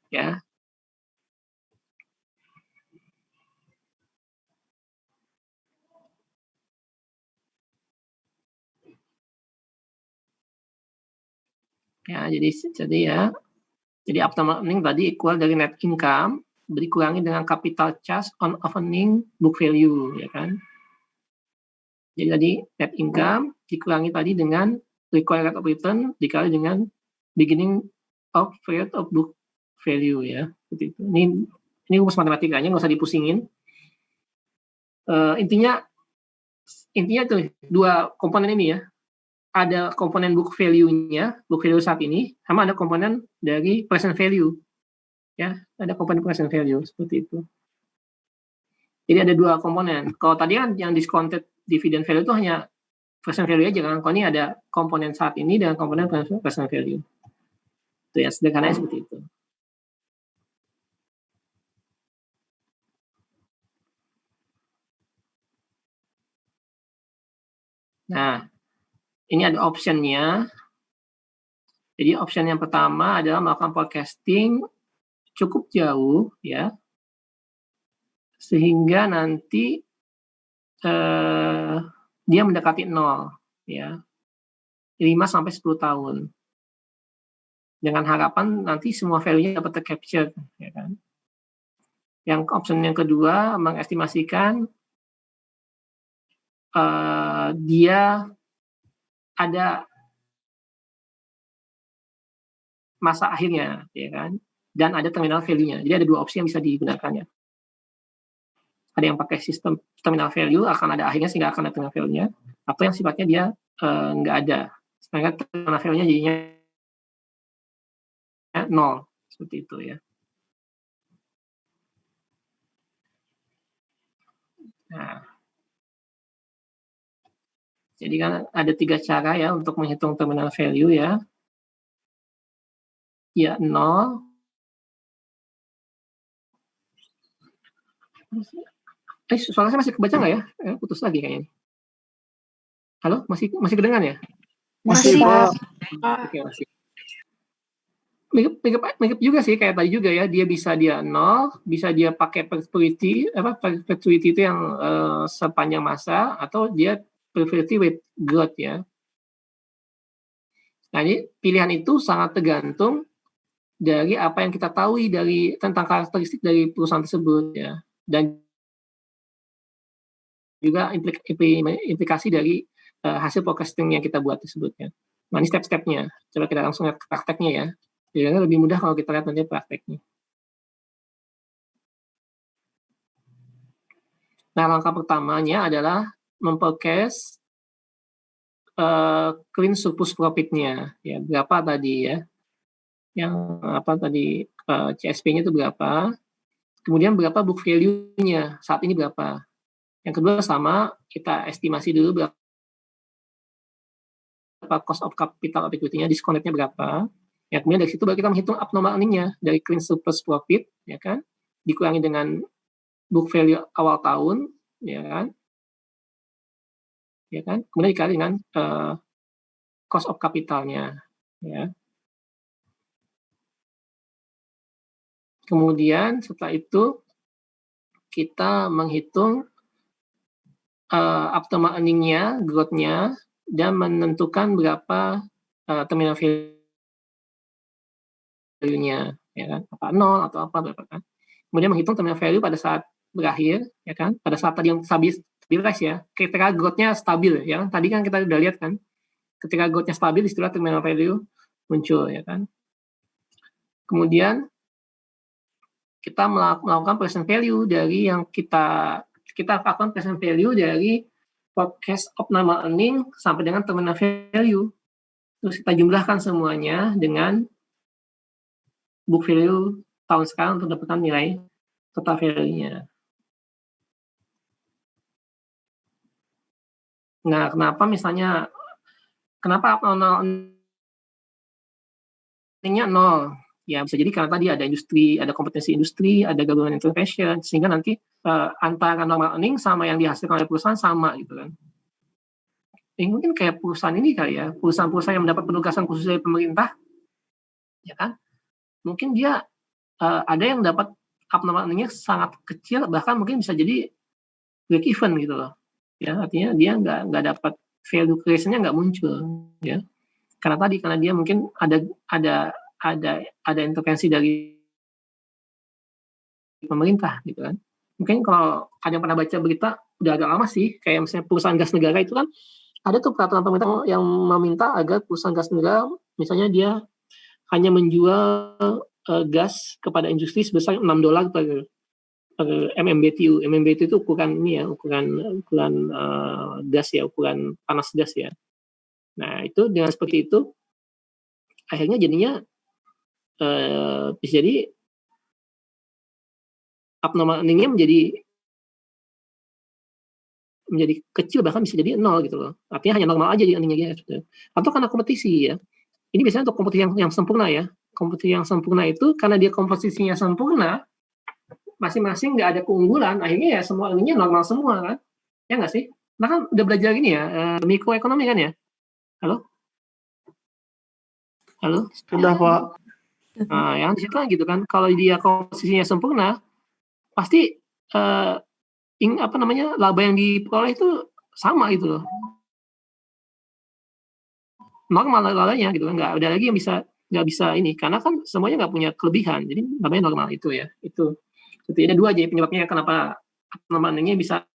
Ya. Ya, jadi abnormal earning tadi equal dari net income dikurangi dengan capital charge on opening book value, ya kan? Jadi tadi net income dikurangi tadi dengan required rate of return dikali dengan beginning of period of book value ya. Seperti itu. Ini rumus matematikanya, nggak usah dipusingin. Intinya itu dua komponen ini ya. Ada komponen book value-nya, book value saat ini, sama ada komponen dari present value. Ya, ada komponen present value seperti itu. Jadi ada dua komponen. Kalau tadi kan yang discounted dividend value itu hanya present value aja kan. Kalau ini ada komponen saat ini dan komponen present value. Itu ya, sederhananya seperti itu. Nah, ini ada option-nya. Jadi option yang pertama adalah melakukan forecasting cukup jauh ya, sehingga nanti dia mendekati 0 ya, 5-10 tahun. Dengan harapan nanti semua value-nya dapat tercapture, ya kan. Yang option yang kedua mengestimasikan dia ada masa akhirnya, ya kan, dan ada terminal value-nya. Jadi ada dua opsi yang bisa digunakan ya. Ada yang pakai sistem terminal value akan ada akhirnya sehingga akan ada terminal value-nya, atau yang sifatnya dia nggak ada, sehingga terminal value-nya jadinya 0 seperti itu ya. Nah, jadi kan ada 3 cara ya untuk menghitung terminal value ya. Ya 0. Suara saya masih kebaca nggak ya? Putus lagi kayaknya. Halo, masih kedengar ya? Masih, Pak. Oke, masih. mirip juga sih kayak tadi juga ya, dia bisa dia nol, bisa dia pakai perpetuity itu yang sepanjang masa, atau dia perpetuity with growth ya. Nah ini pilihan itu sangat tergantung dari apa yang kita tahu dari tentang karakteristik dari perusahaan tersebut ya, dan juga implikasi dari hasil forecasting yang kita buat tersebut ya. Nah ini step-stepnya, coba kita langsung lihat prakteknya ya. Jadi lebih mudah kalau kita lihat nanti prakteknya. Nah langkah pertamanya adalah memforecast clean surplus profit-nya ya, berapa tadi ya, yang apa tadi CSP-nya itu berapa, kemudian berapa book value-nya saat ini berapa. Yang kedua sama, kita estimasi dulu berapa cost of capital of equity-nya, discount-nya berapa. Ya, kemudian dari situ baru kita menghitung abnormal earning-nya dari clean surplus profit, ya kan, dikurangi dengan book value awal tahun, ya kan, kemudian dikali dengan cost of capital-nya, ya. Kemudian setelah itu kita menghitung abnormal earning-nya, growth-nya, dan menentukan berapa terminal value-nya, ya kan, apa nol atau apa berapa kan. Kemudian menghitung terminal value pada saat berakhir, ya kan, pada saat tadi yang stabilis ya, ketika growth-nya stabil, ya kan, tadi kan kita udah lihat kan, ketika growth-nya stabil istilah terminal value muncul, ya kan. Kemudian kita melakukan present value dari yang kita lakukan present value dari forecast abnormal earning sampai dengan terminal value. Terus kita jumlahkan semuanya dengan book value tahun sekarang untuk dapatkan nilai total value-nya. Nah, kenapa abnormal earning-nya nol? Ya bisa jadi karena tadi ada industri, ada kompetensi industri, ada government intervention, sehingga nanti antara normal earning sama yang dihasilkan oleh perusahaan sama gitu kan. Mungkin kayak perusahaan ini kali ya, perusahaan-perusahaan yang mendapat penugasan khusus dari pemerintah, ya kan? Mungkin dia ada yang dapat abnormal earning-nya sangat kecil, bahkan mungkin bisa jadi break even gitu loh. Ya, artinya dia nggak dapat value creation-nya nggak muncul, ya. Karena dia mungkin ada intervensi dari pemerintah gitu kan. Mungkin kalau ada yang pernah baca berita udah agak lama sih, kayak misalnya perusahaan gas negara itu kan ada tuh peraturan pemerintah yang meminta agar perusahaan gas negara misalnya dia hanya menjual gas kepada industri sebesar $6 per MMBTU. MMBTU itu ukuran ini ya, ukuran gas ya, ukuran panas gas ya. Nah itu dengan seperti itu akhirnya jadinya bisa jadi abnormal earning-nya menjadi kecil, bahkan bisa jadi nol gitu loh. Artinya hanya normal aja di earning-nya gitu. Atau karena kompetisi ya. Ini biasanya untuk kompetisi yang sempurna ya. Kompetisi yang sempurna itu karena dia komposisinya sempurna, masing-masing nggak ada keunggulan, akhirnya ya semua earning-nya normal semua kan. Ya nggak sih? Nah kan udah belajar ini ya, mikroekonomi kan ya. Halo? Halo? Sudah, Pak. Nah, yang di situ gitu kan, kalau dia komposisinya sempurna, pasti laba yang diperoleh itu sama gitu loh. Normal labanya gitu kan, nggak ada lagi yang nggak bisa ini, karena kan semuanya nggak punya kelebihan, jadi labanya normal itu ya. Itu ada dua aja penyebabnya kenapa namanya bisa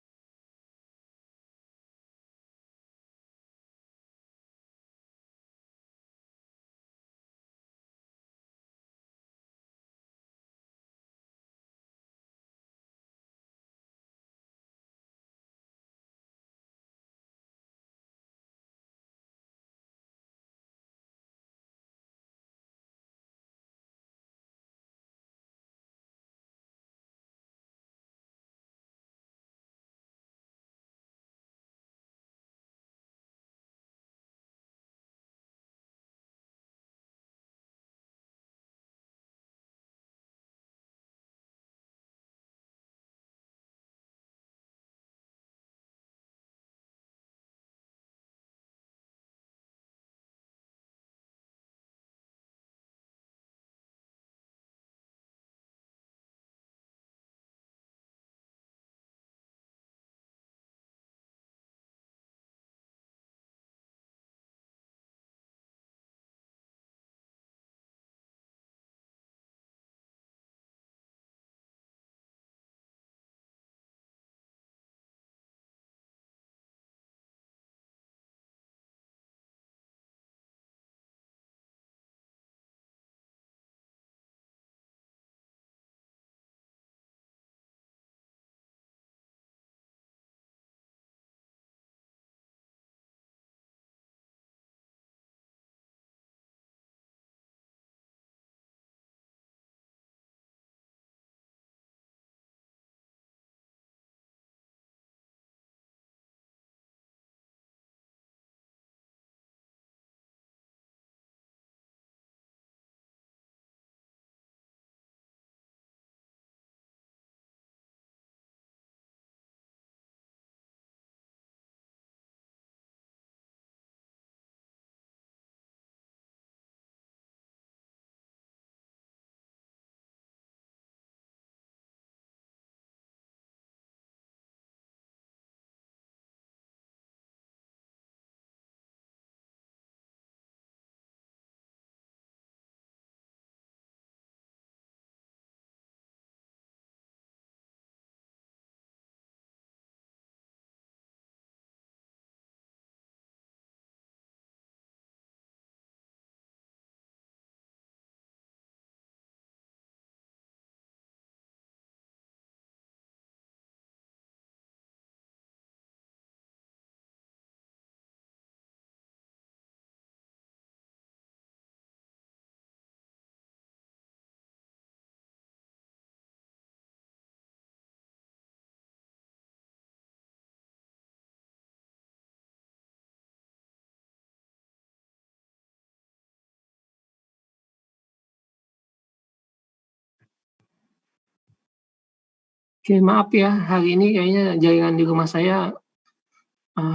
Oke, maaf ya, hari ini kayaknya jaringan di rumah saya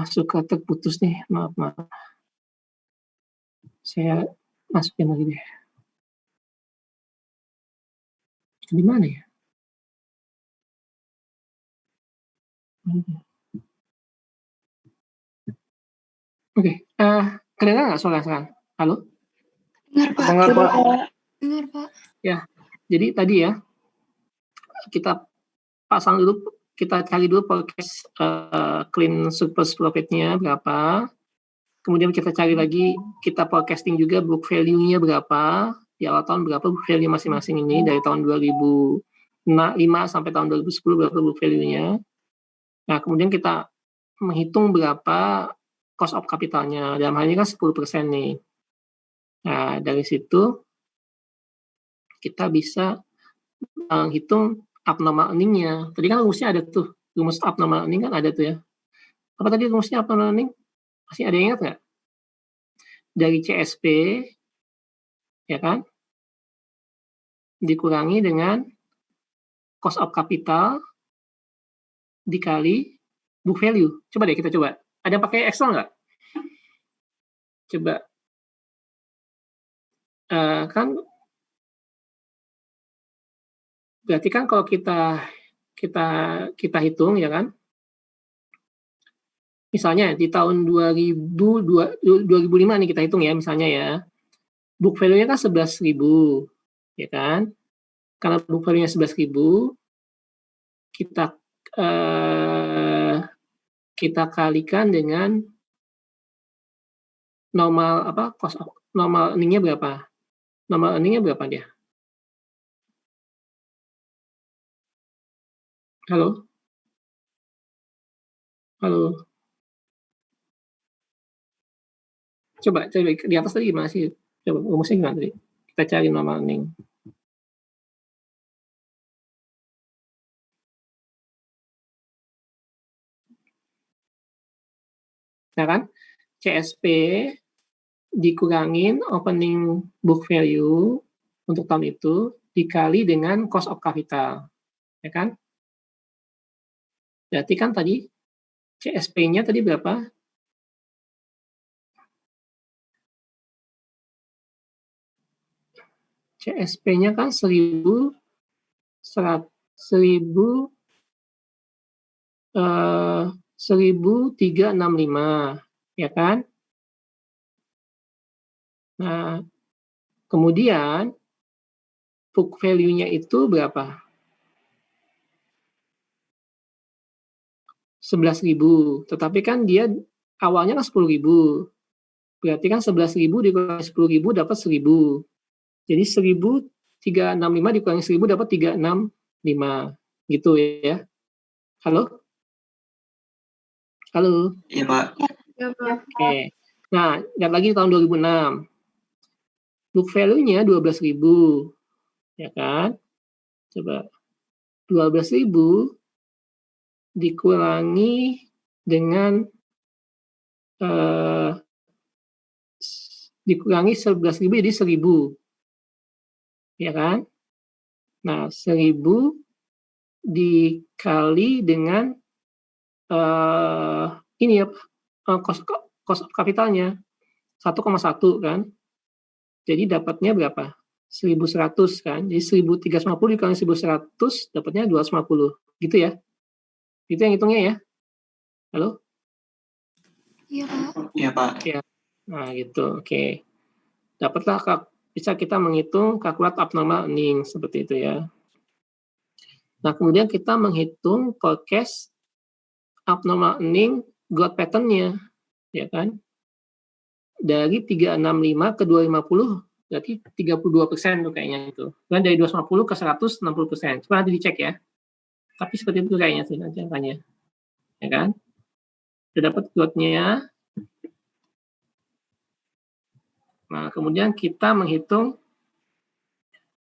suka terputus nih. Maaf. Saya masukin lagi deh. Di mana ya? Oke, kedengaran nggak suara sekarang? Halo? Dengar, Pak. Dengar, Pak. Ya, jadi tadi ya, kita pasang dulu, kita cari dulu forecast clean surplus profit-nya berapa. Kemudian kita cari lagi, kita forecasting juga book value-nya berapa, di awal tahun berapa book value masing-masing ini, dari tahun 2005 sampai tahun 2010 berapa book value-nya. Nah, kemudian kita menghitung berapa cost of capital-nya, dalam hal ini kan 10% nih. Nah, dari situ kita bisa menghitung abnormal earning-nya. Tadi kan rumusnya ada tuh, rumus abnormal earning kan ada tuh ya. Apa tadi rumusnya abnormal earning? Masih ada yang ingat nggak? Dari CSP, ya kan, dikurangi dengan cost of capital dikali book value. Coba deh kita coba. Ada yang pakai Excel nggak? Coba. Kan berarti kan kalau kita hitung ya kan, misalnya di tahun 2005 nih kita hitung ya misalnya ya, book value-nya kan 11.000 ya kan, karena book value-nya 11.000 kita kalikan dengan normal normal earning-nya berapa? Normal earning-nya berapa dia? Halo? Coba di atas tadi gimana sih? Coba rumusnya gimana tadi? Kita cari normal earning. Nah kan, CSP dikurangin opening book value untuk tahun itu dikali dengan cost of capital, ya kan? Berarti kan tadi CSP-nya tadi berapa? CSP-nya kan 1.365, ya kan? Nah, kemudian book value-nya itu berapa? 11.000, tetapi kan dia awalnya kan 10.000. Berarti kan 11.000 dikurangi 10.000 dapat 1.000. Jadi 1.365 dikurangi 1.000 dapat 365. Gitu ya. Halo? Iya, Pak. Oke. Nah, lihat lagi tahun 2006. Book value-nya 12.000. Ya kan? Coba 12.000 dikurangi dengan dikurangi 11.000 jadi 1.000. Ya kan? Nah, 1.000 dikali dengan ini ya, cost of capitalnya 1,1 kan. Jadi dapatnya berapa? 1.100 kan. Jadi 1.350 dikali 1.100 dapatnya 250. Gitu ya. Itu yang hitungnya ya. Halo? Iya, Pak. Iya, Pak. Ya. Nah, gitu. Oke. Dapatlah bisa kita menghitung kalkulat abnormal earning seperti itu ya. Nah, kemudian kita menghitung forecast abnormal earning growth pattern-nya, ya kan? Dari 365 ke 250, berarti 32% tuh kayaknya itu. Dan dari 250 ke 160%. Coba nanti dicek ya. Tapi seperti itu kayaknya sih nanti angkanya. Ya kan? Sudah dapat growth-nya. Nah, kemudian kita menghitung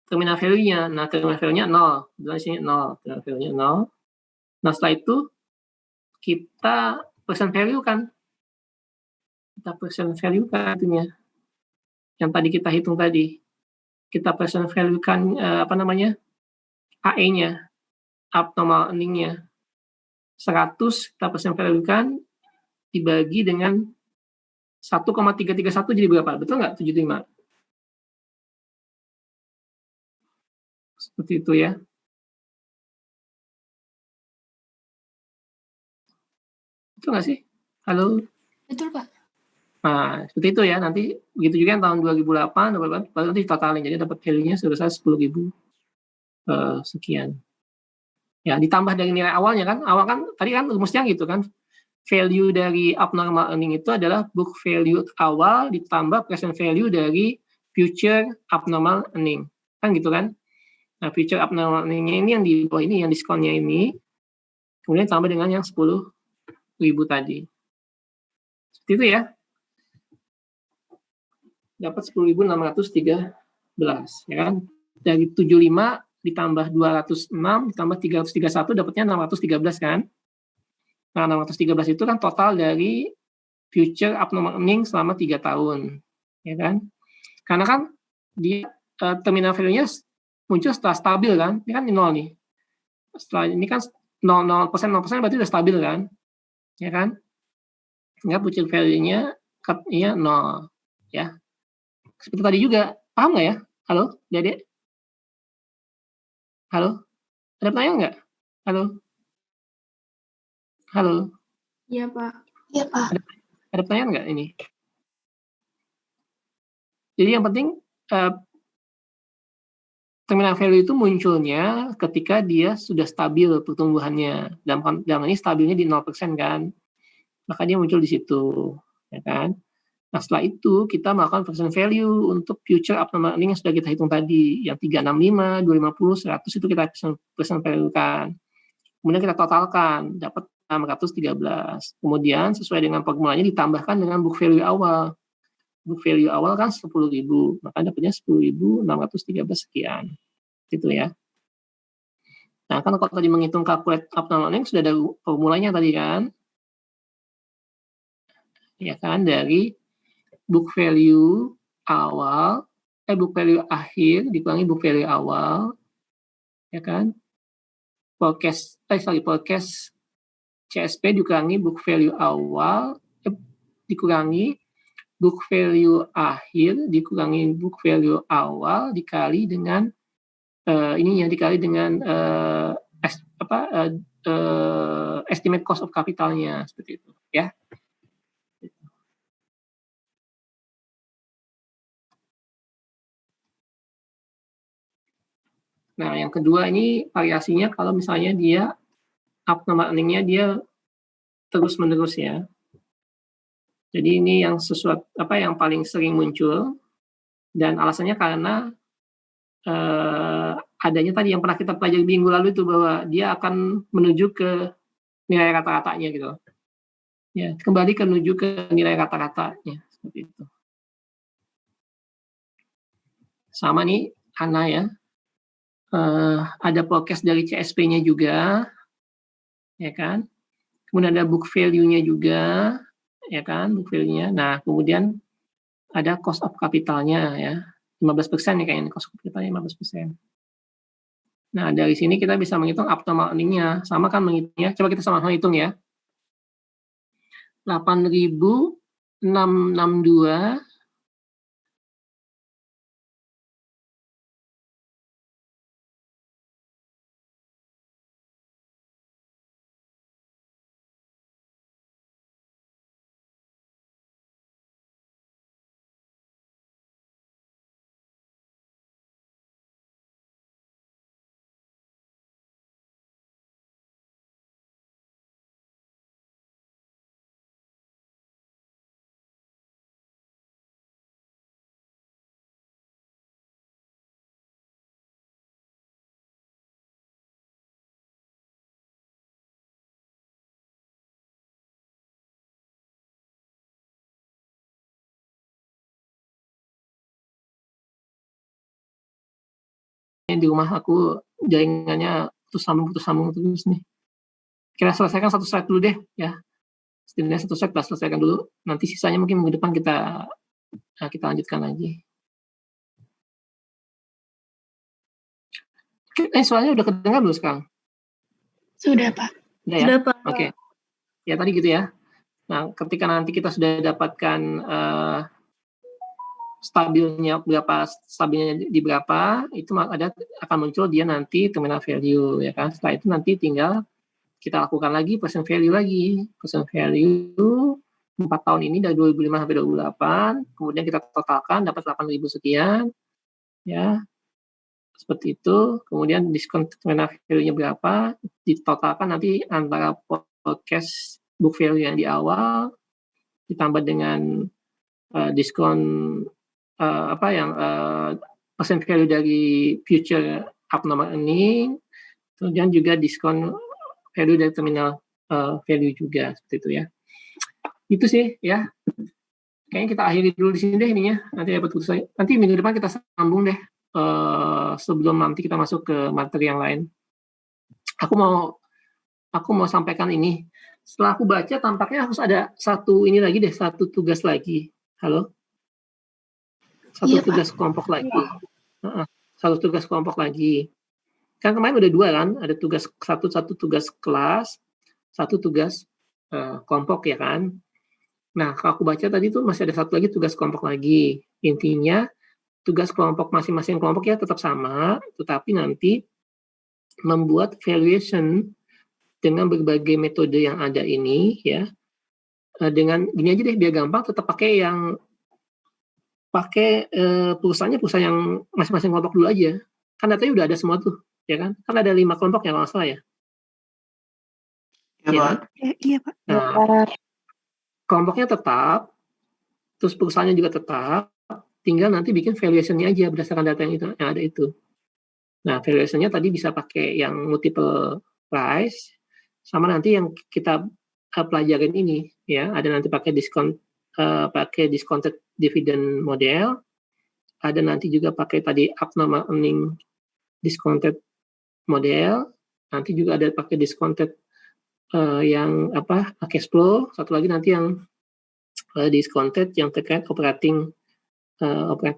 terminal value-nya. Nah, terminal value-nya 0. Di sini 0. Terminal value-nya 0. Nah, setelah itu kita present value kan. Kita present value kan itunya. Yang tadi kita hitung tadi. Kita present value kan AE-nya. abnormal earning-nya. 100 kita persen value-kan dibagi dengan 1,331 jadi berapa? Betul nggak? 75. Seperti itu ya. Betul nggak sih? Halo? Betul, Pak. Nah, seperti itu ya. Nanti begitu juga yang tahun 2008, baru nanti totalin. Jadi dapat value-nya sebesar 10.000 sekian. Ya, ditambah dari nilai awalnya kan. Awal kan, tadi kan rumusnya gitu kan. Value dari abnormal earning itu adalah book value awal ditambah present value dari future abnormal earning. Kan gitu kan. Nah, future abnormal earning-nya ini yang di bawah ini, yang diskonnya ini. Kemudian tambah dengan yang 10.000 tadi. Seperti itu ya. Dapat 10.613 ya kan. Dari 75 ditambah 206 ditambah 331 dapatnya 613 kan. Nah, 613 itu kan total dari future abnormal earning selama 3 tahun. Ya kan? Karena kan di terminal value-nya muncul setelah stabil kan. Ini kan 0 nih. Setelah ini kan 0% berarti udah stabil kan. Ya kan? Sehingga future value-nya cut-nya 0 ya. Seperti tadi juga. Paham nggak ya? Halo, Dede? Halo? Ada pertanyaan nggak? Halo? Halo? Iya, Pak. Iya, Pak. Ada pertanyaan nggak ini? Jadi yang penting terminal value itu munculnya ketika dia sudah stabil pertumbuhannya. Dalam ini stabilnya di 0% kan. Maka dia muncul di situ. Ya kan? Nah, setelah itu kita melakukan present value untuk future abnormal earning yang sudah kita hitung tadi. Yang 365, 250, 100 itu kita present value kan. Kemudian kita totalkan, dapat 613. Kemudian sesuai dengan formulanya ditambahkan dengan book value awal. Book value awal kan 10.000, maka dapatnya 10.613 sekian. Gitu ya. Nah, kan kalau tadi menghitung calculate abnormal earning sudah ada formulanya tadi kan. Ya kan, dari book value awal, book value akhir dikurangi book value awal, ya kan? Forecast CSP dikurangi book value awal, dikurangi book value akhir, dikurangi book value awal dikali dengan dikali dengan estimate cost of capitalnya seperti itu, ya. Nah, yang kedua ini variasinya kalau misalnya dia abnormal earning-nya dia terus-menerus ya. Jadi ini yang yang paling sering muncul dan alasannya karena adanya tadi yang pernah kita pelajari minggu lalu itu bahwa dia akan menuju ke nilai rata-ratanya gitu. Ya, kembali menuju ke nilai rata-ratanya seperti itu. Sama nih Ana ya. Ada forecast dari CSP-nya juga, ya kan? Kemudian ada book value-nya juga, ya kan? Book value-nya. Nah, kemudian ada cost of capital-nya ya, 15% ya kayaknya cost of capital-nya 15%. Nah, dari sini kita bisa menghitung abnormal earning-nya. Sama kan menghitungnya? Coba kita sama-sama hitung ya. 8.662 di rumah aku jaringannya putus sambung terus nih. Kita selesaikan satu slide dulu deh ya. Setidaknya satu slide kita selesaikan dulu. Nanti sisanya mungkin minggu depan kita lanjutkan lagi. Soalnya udah kedengar belum sekarang? Sudah, Pak. Udah ya? Sudah, Pak. Oke. Ya tadi gitu ya. Nah, ketika nanti kita sudah dapatkan stabilnya di berapa, itu akan muncul dia nanti terminal value ya kan. Setelah itu nanti tinggal kita lakukan lagi present value lagi. Present value 4 tahun ini dari 2005 sampai 2008, kemudian kita totalkan dapat 8.000 sekian. Ya. Seperti itu. Kemudian diskon terminal value-nya berapa, ditotalkan nanti antara podcast book value yang di awal ditambah dengan diskon percent value dari future abnormal earning, kemudian juga diskon value dari terminal value juga seperti itu ya. Itu sih ya. Kayaknya kita akhiri dulu di sini deh ininya. Nanti minggu depan kita sambung deh sebelum nanti kita masuk ke materi yang lain. Aku mau sampaikan ini. Setelah aku baca, tampaknya harus ada satu tugas lagi. Halo? Tugas kelompok lagi. Satu tugas kelompok lagi. Kan kemarin udah 2 kan? Ada satu tugas kelas, satu tugas kelompok ya kan? Nah, kalau aku baca tadi tuh masih ada satu lagi tugas kelompok lagi. Intinya, tugas kelompok masing-masing kelompok ya tetap sama, tetapi nanti membuat valuation dengan berbagai metode yang ada ini ya, dengan gini aja deh biar gampang, tetap pakai perusahaan yang masing-masing kelompok dulu aja, kan datanya udah ada semua tuh ya kan ada 5 kelompok ya kalau nggak salah ya. Ya, Pak. Iya, Pak. Nah, kelompoknya tetap, terus perusahaannya juga tetap, tinggal nanti bikin valuation-nya aja berdasarkan data yang ada itu. Nah, valuation-nya tadi bisa pakai yang multiple price, sama nanti yang kita pelajarin ini ya, ada nanti pakai discounted dividend model, ada nanti juga pakai tadi abnormal earning discounted model, nanti juga ada pakai discounted yang cash flow, satu lagi nanti yang discounted yang terkait operating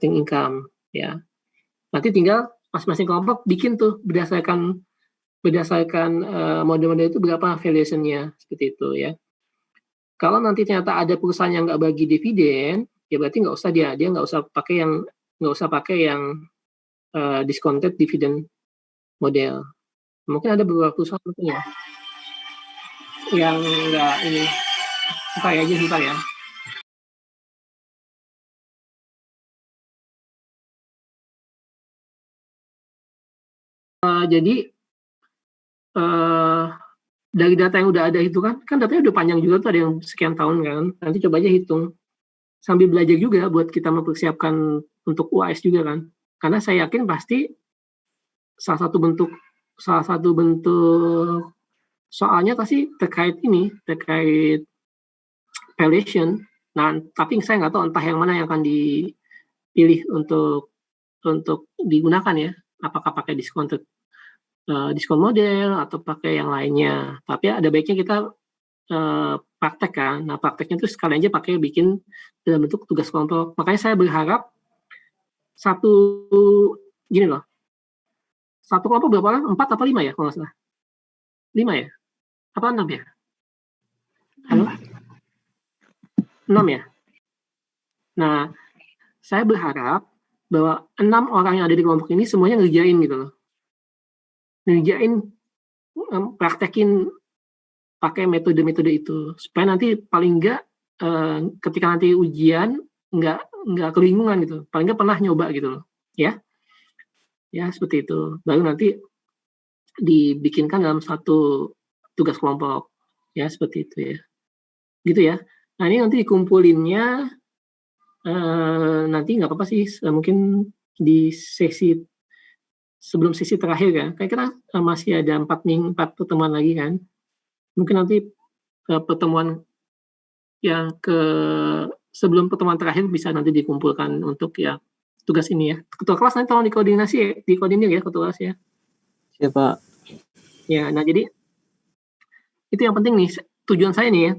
income ya. Nanti tinggal masing-masing kelompok bikin tuh berdasarkan model-model itu berapa valuation-nya seperti itu ya. Kalau nanti ternyata ada perusahaan yang nggak bagi dividen, ya berarti nggak usah pakai yang discounted dividend model. Mungkin ada beberapa perusahaan mungkin ya yang nggak ini. Sebentar ya. Jadi dari data yang udah ada itu kan datanya udah panjang juga tuh, ada yang sekian tahun kan. Nanti coba aja hitung sambil belajar juga buat kita mempersiapkan untuk UAS juga kan. Karena saya yakin pasti salah satu bentuk soalnya pasti terkait valuation. Nah, tapi saya nggak tahu entah yang mana yang akan dipilih untuk digunakan ya. Apakah pakai diskon model atau pakai yang lainnya. Tapi ada baiknya kita praktek kan. Nah, prakteknya itu sekali aja bikin dalam bentuk tugas kelompok. Makanya saya berharap satu kelompok berapa orang? 4 apa 5 ya kalau nggak salah? 5 ya? Apa 6 ya? Halo? 6 ya? Nah, saya berharap bahwa 6 orang yang ada di kelompok ini semuanya ngerjain gitu loh. Praktekin pakai metode-metode itu supaya nanti paling enggak ketika nanti ujian enggak kebingungan gitu, paling enggak pernah nyoba gitu loh ya seperti itu, baru nanti dibikinkan dalam satu tugas kelompok ya, seperti itu ya gitu ya. Nah, ini nanti dikumpulinnya nanti nggak apa-apa sih, mungkin di sebelum sesi terakhir ya, kira-kira masih ada 4 pertemuan lagi kan. Mungkin nanti pertemuan yang sebelum pertemuan terakhir bisa nanti dikumpulkan untuk ya tugas ini ya. Ketua kelas nanti tolong dikoordinir ya ketua kelas ya. Siapa? Ya, nah jadi itu yang penting nih, tujuan saya ya,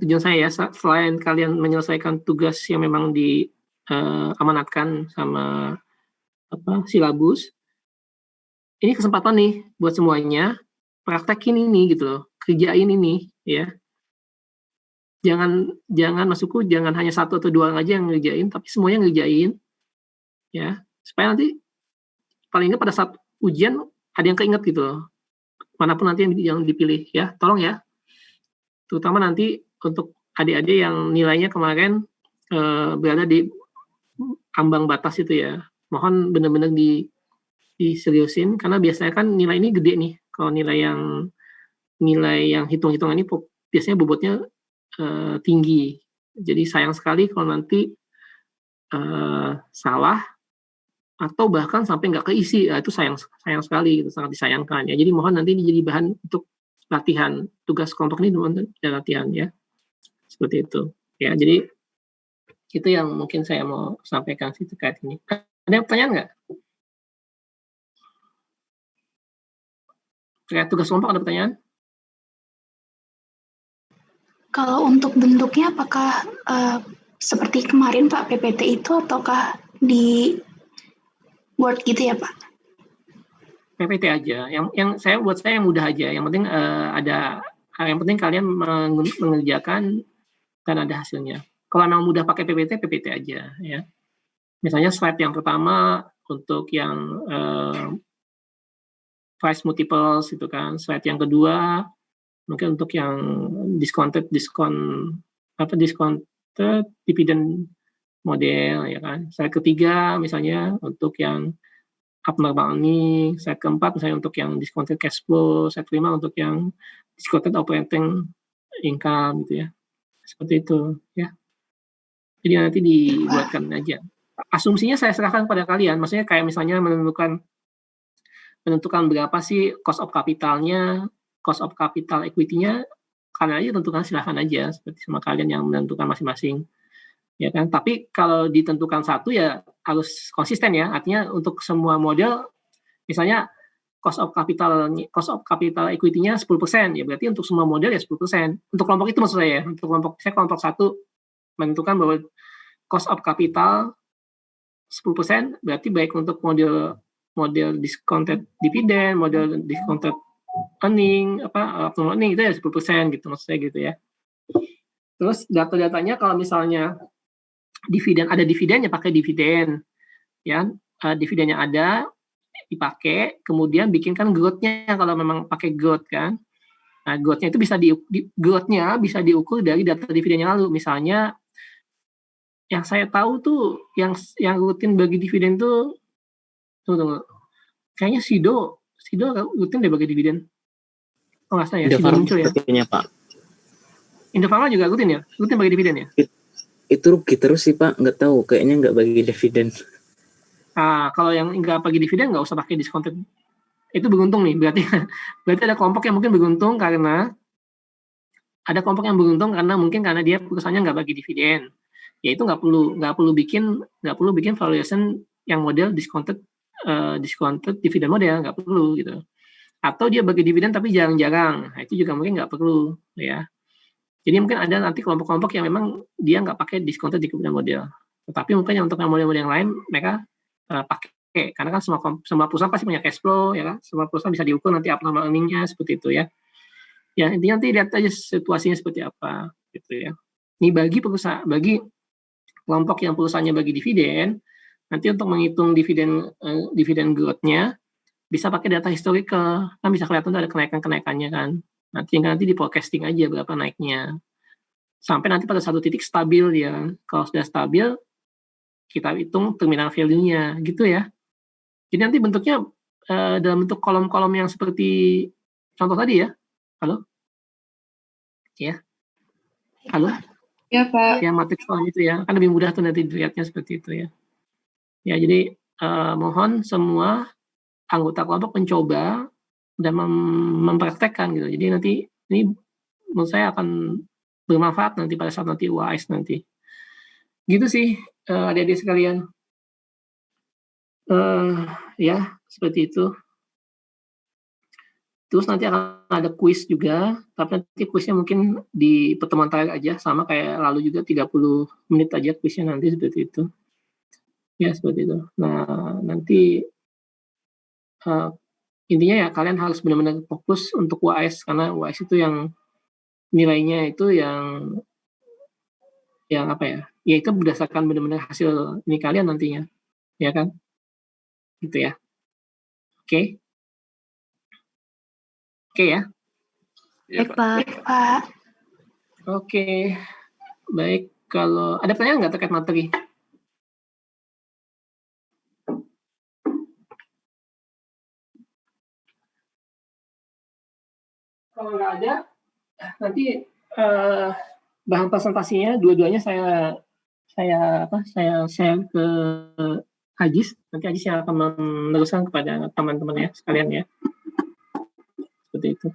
selain kalian menyelesaikan tugas yang memang diamanatkan sama silabus, ini kesempatan nih buat semuanya praktekin ini gitu loh. kerjain ini ya. Jangan masukku jangan hanya satu atau dua aja yang ngerjain, tapi semuanya ngerjain ya. Supaya nanti paling nggak pada saat ujian ada yang keinget gitu loh. Manapun nanti yang dipilih ya. Tolong ya. Terutama nanti untuk adik-adik yang nilainya kemarin berada di ambang batas itu ya. Mohon benar-benar diseriusin karena biasanya kan nilai ini gede nih. Kalau nilai yang hitung-hitungan ini biasanya bobotnya tinggi. Jadi sayang sekali kalau nanti salah atau bahkan sampai nggak keisi. Itu sayang sekali, itu sangat disayangkan ya. Jadi mohon nanti ini jadi bahan untuk latihan. Tugas kelompok ini dan latihan ya. Seperti itu. Ya, jadi itu yang mungkin saya mau sampaikan sih terkait ini. Ada pertanyaan nggak? Terkait tugas kelompok ada pertanyaan? Kalau untuk bentuknya apakah seperti kemarin Pak PPT itu ataukah di Word gitu ya Pak? PPT aja. Yang buat saya yang mudah aja. Yang penting yang penting kalian mengerjakan dan ada hasilnya. Kalau memang mudah pakai PPT aja ya. Misalnya slide yang pertama untuk yang price multiples itu kan. Slide yang kedua mungkin untuk yang discounted dividend model ya kan. Slide ketiga misalnya untuk yang abnormal earning, slide keempat misalnya untuk yang discounted cash flow, slide kelima untuk yang discounted operating income gitu ya. Seperti itu ya. Jadi nanti dibuatkan aja. Asumsinya saya serahkan pada kalian. Maksudnya kayak misalnya menentukan berapa sih cost of capital-nya, cost of capital equity-nya, kalian aja tentukan, silahkan aja seperti sama kalian yang menentukan masing-masing. Ya kan? Tapi kalau ditentukan satu ya harus konsisten ya. Artinya untuk semua model misalnya cost of capital equity-nya 10%, ya berarti untuk semua model ya 10%. Untuk kelompok itu maksud saya. Untuk kelompok 1 menentukan bahwa cost of capital 10%, berarti baik untuk model discounted dividend, model discounted earning, earning itu ya 10% gitu maksud saya gitu ya. Terus data-datanya kalau misalnya ada dividennya pakai dividen ya, dividennya ada dipakai, kemudian bikinkan growth-nya kalau memang pakai growth kan. Nah, growth-nya itu bisa diukur dari data dividen yang lalu. Misalnya yang saya tahu tuh yang rutin bagi dividen tuh tunggu. Kayaknya Sido rutin deh bagi dividen. Oh nggak salah ya, Sido muncul ya. Pak. Indofarma juga rutin ya? Rutin bagi dividen ya? Itu rugi terus sih Pak, nggak tahu, kayaknya nggak bagi dividen. Kalau yang nggak bagi dividen nggak usah pakai discounted. Itu beruntung nih, berarti ada kelompok yang mungkin beruntung karena mungkin karena dia perusahaannya nggak bagi dividen. Ya itu nggak perlu bikin valuation yang model discounted dividen model, nggak perlu gitu. Atau dia bagi dividen tapi jarang-jarang, nah, itu juga mungkin nggak perlu ya. Jadi mungkin ada nanti kelompok-kelompok yang memang dia nggak pakai discounted dividen model, tetapi mungkin untuk yang model-model yang lain mereka pakai, karena kan semua perusahaan pasti punya cash flow ya kan, semua perusahaan bisa diukur nanti abnormal earning-nya seperti itu ya. Ya intinya nanti lihat aja situasinya seperti apa gitu ya. Ini bagi kelompok yang perusahaannya bagi dividen, nanti untuk menghitung dividen growth-nya bisa pakai data historical, kan bisa kelihatan ada kenaikannya kan. Nanti di forecasting aja berapa naiknya. Sampai nanti pada satu titik stabil ya. Kalau sudah stabil, kita hitung terminal value-nya gitu ya. Jadi nanti bentuknya dalam bentuk kolom-kolom yang seperti contoh tadi ya. Halo? Ya. Halo? Ya Pak. Yang matriks kolom itu ya. Kan lebih mudah tuh nanti dilihatnya seperti itu ya. Ya, jadi mohon semua anggota kelompok mencoba dan mempraktekkan gitu. Jadi nanti ini menurut saya akan bermanfaat nanti pada saat nanti UAS nanti. Gitu sih adik-adik sekalian. Ya, seperti itu. Terus nanti akan ada kuis juga, tapi nanti kuisnya mungkin di pertemuan terakhir aja, sama kayak lalu juga 30 menit aja kuisnya nanti seperti itu. Ya, seperti itu. Nah, nanti intinya ya kalian harus benar-benar fokus untuk UAS, karena UAS itu yang nilainya itu yang apa ya? Ya itu berdasarkan benar-benar hasil ini kalian nantinya, ya kan? Gitu ya. Oke. Oke ya. Iya, Baik, Pak. Pak. Baik, Pak. Oke. Baik, kalau ada pertanyaan nggak terkait materi? Kalau nggak ada, nanti bahan presentasinya dua-duanya saya share ke Ajis. Nanti Ajis yang akan meneruskan kepada teman-teman ya sekalian ya. Seperti itu.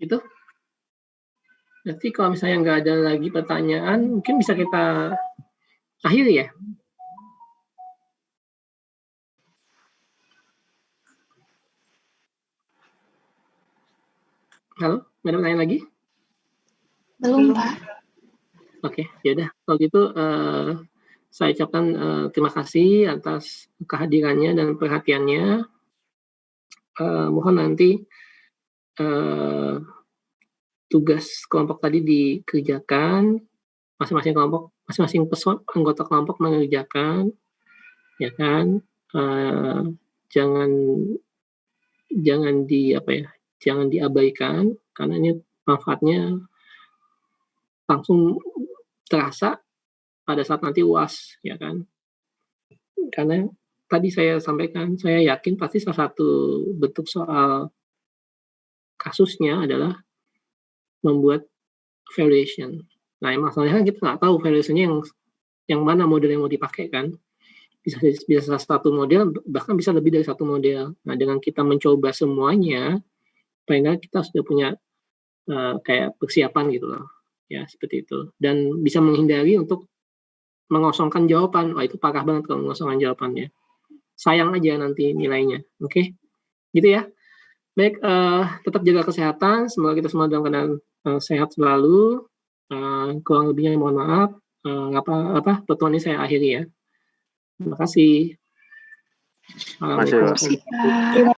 Itu. Berarti kalau misalnya nggak ada lagi pertanyaan, mungkin bisa kita akhiri ya. Halo, nggak ada pertanyaan lagi? Belum, Pak. Oke, ya udah. Kalau gitu saya ucapkan terima kasih atas kehadirannya dan perhatiannya. Mohon nanti tugas kelompok tadi dikerjakan, masing-masing anggota kelompok mengerjakan, ya kan? Jangan diabaikan, karena ini manfaatnya langsung terasa pada saat nanti UAS, ya kan? Karena tadi saya sampaikan, saya yakin pasti salah satu bentuk soal kasusnya adalah membuat valuation. Nah, masalahnya kan kita nggak tahu valuationnya yang mana model yang mau dipakai kan. Bisa salah satu model, bahkan bisa lebih dari satu model. Nah, dengan kita mencoba semuanya, paling nggak kita sudah punya kayak persiapan gitu loh. Ya, seperti itu. Dan bisa menghindari untuk mengosongkan jawaban. Wah, itu parah banget kalau mengosongkan jawabannya. Sayang aja nanti nilainya. Oke? Gitu ya. Baik, tetap jaga kesehatan. Semoga kita semua dalam keadaan sehat selalu. Kurang lebihnya mohon maaf. Pertemuan ini saya akhiri ya. Terima kasih. Terima kasih, Pak. Terima kasih, Pak.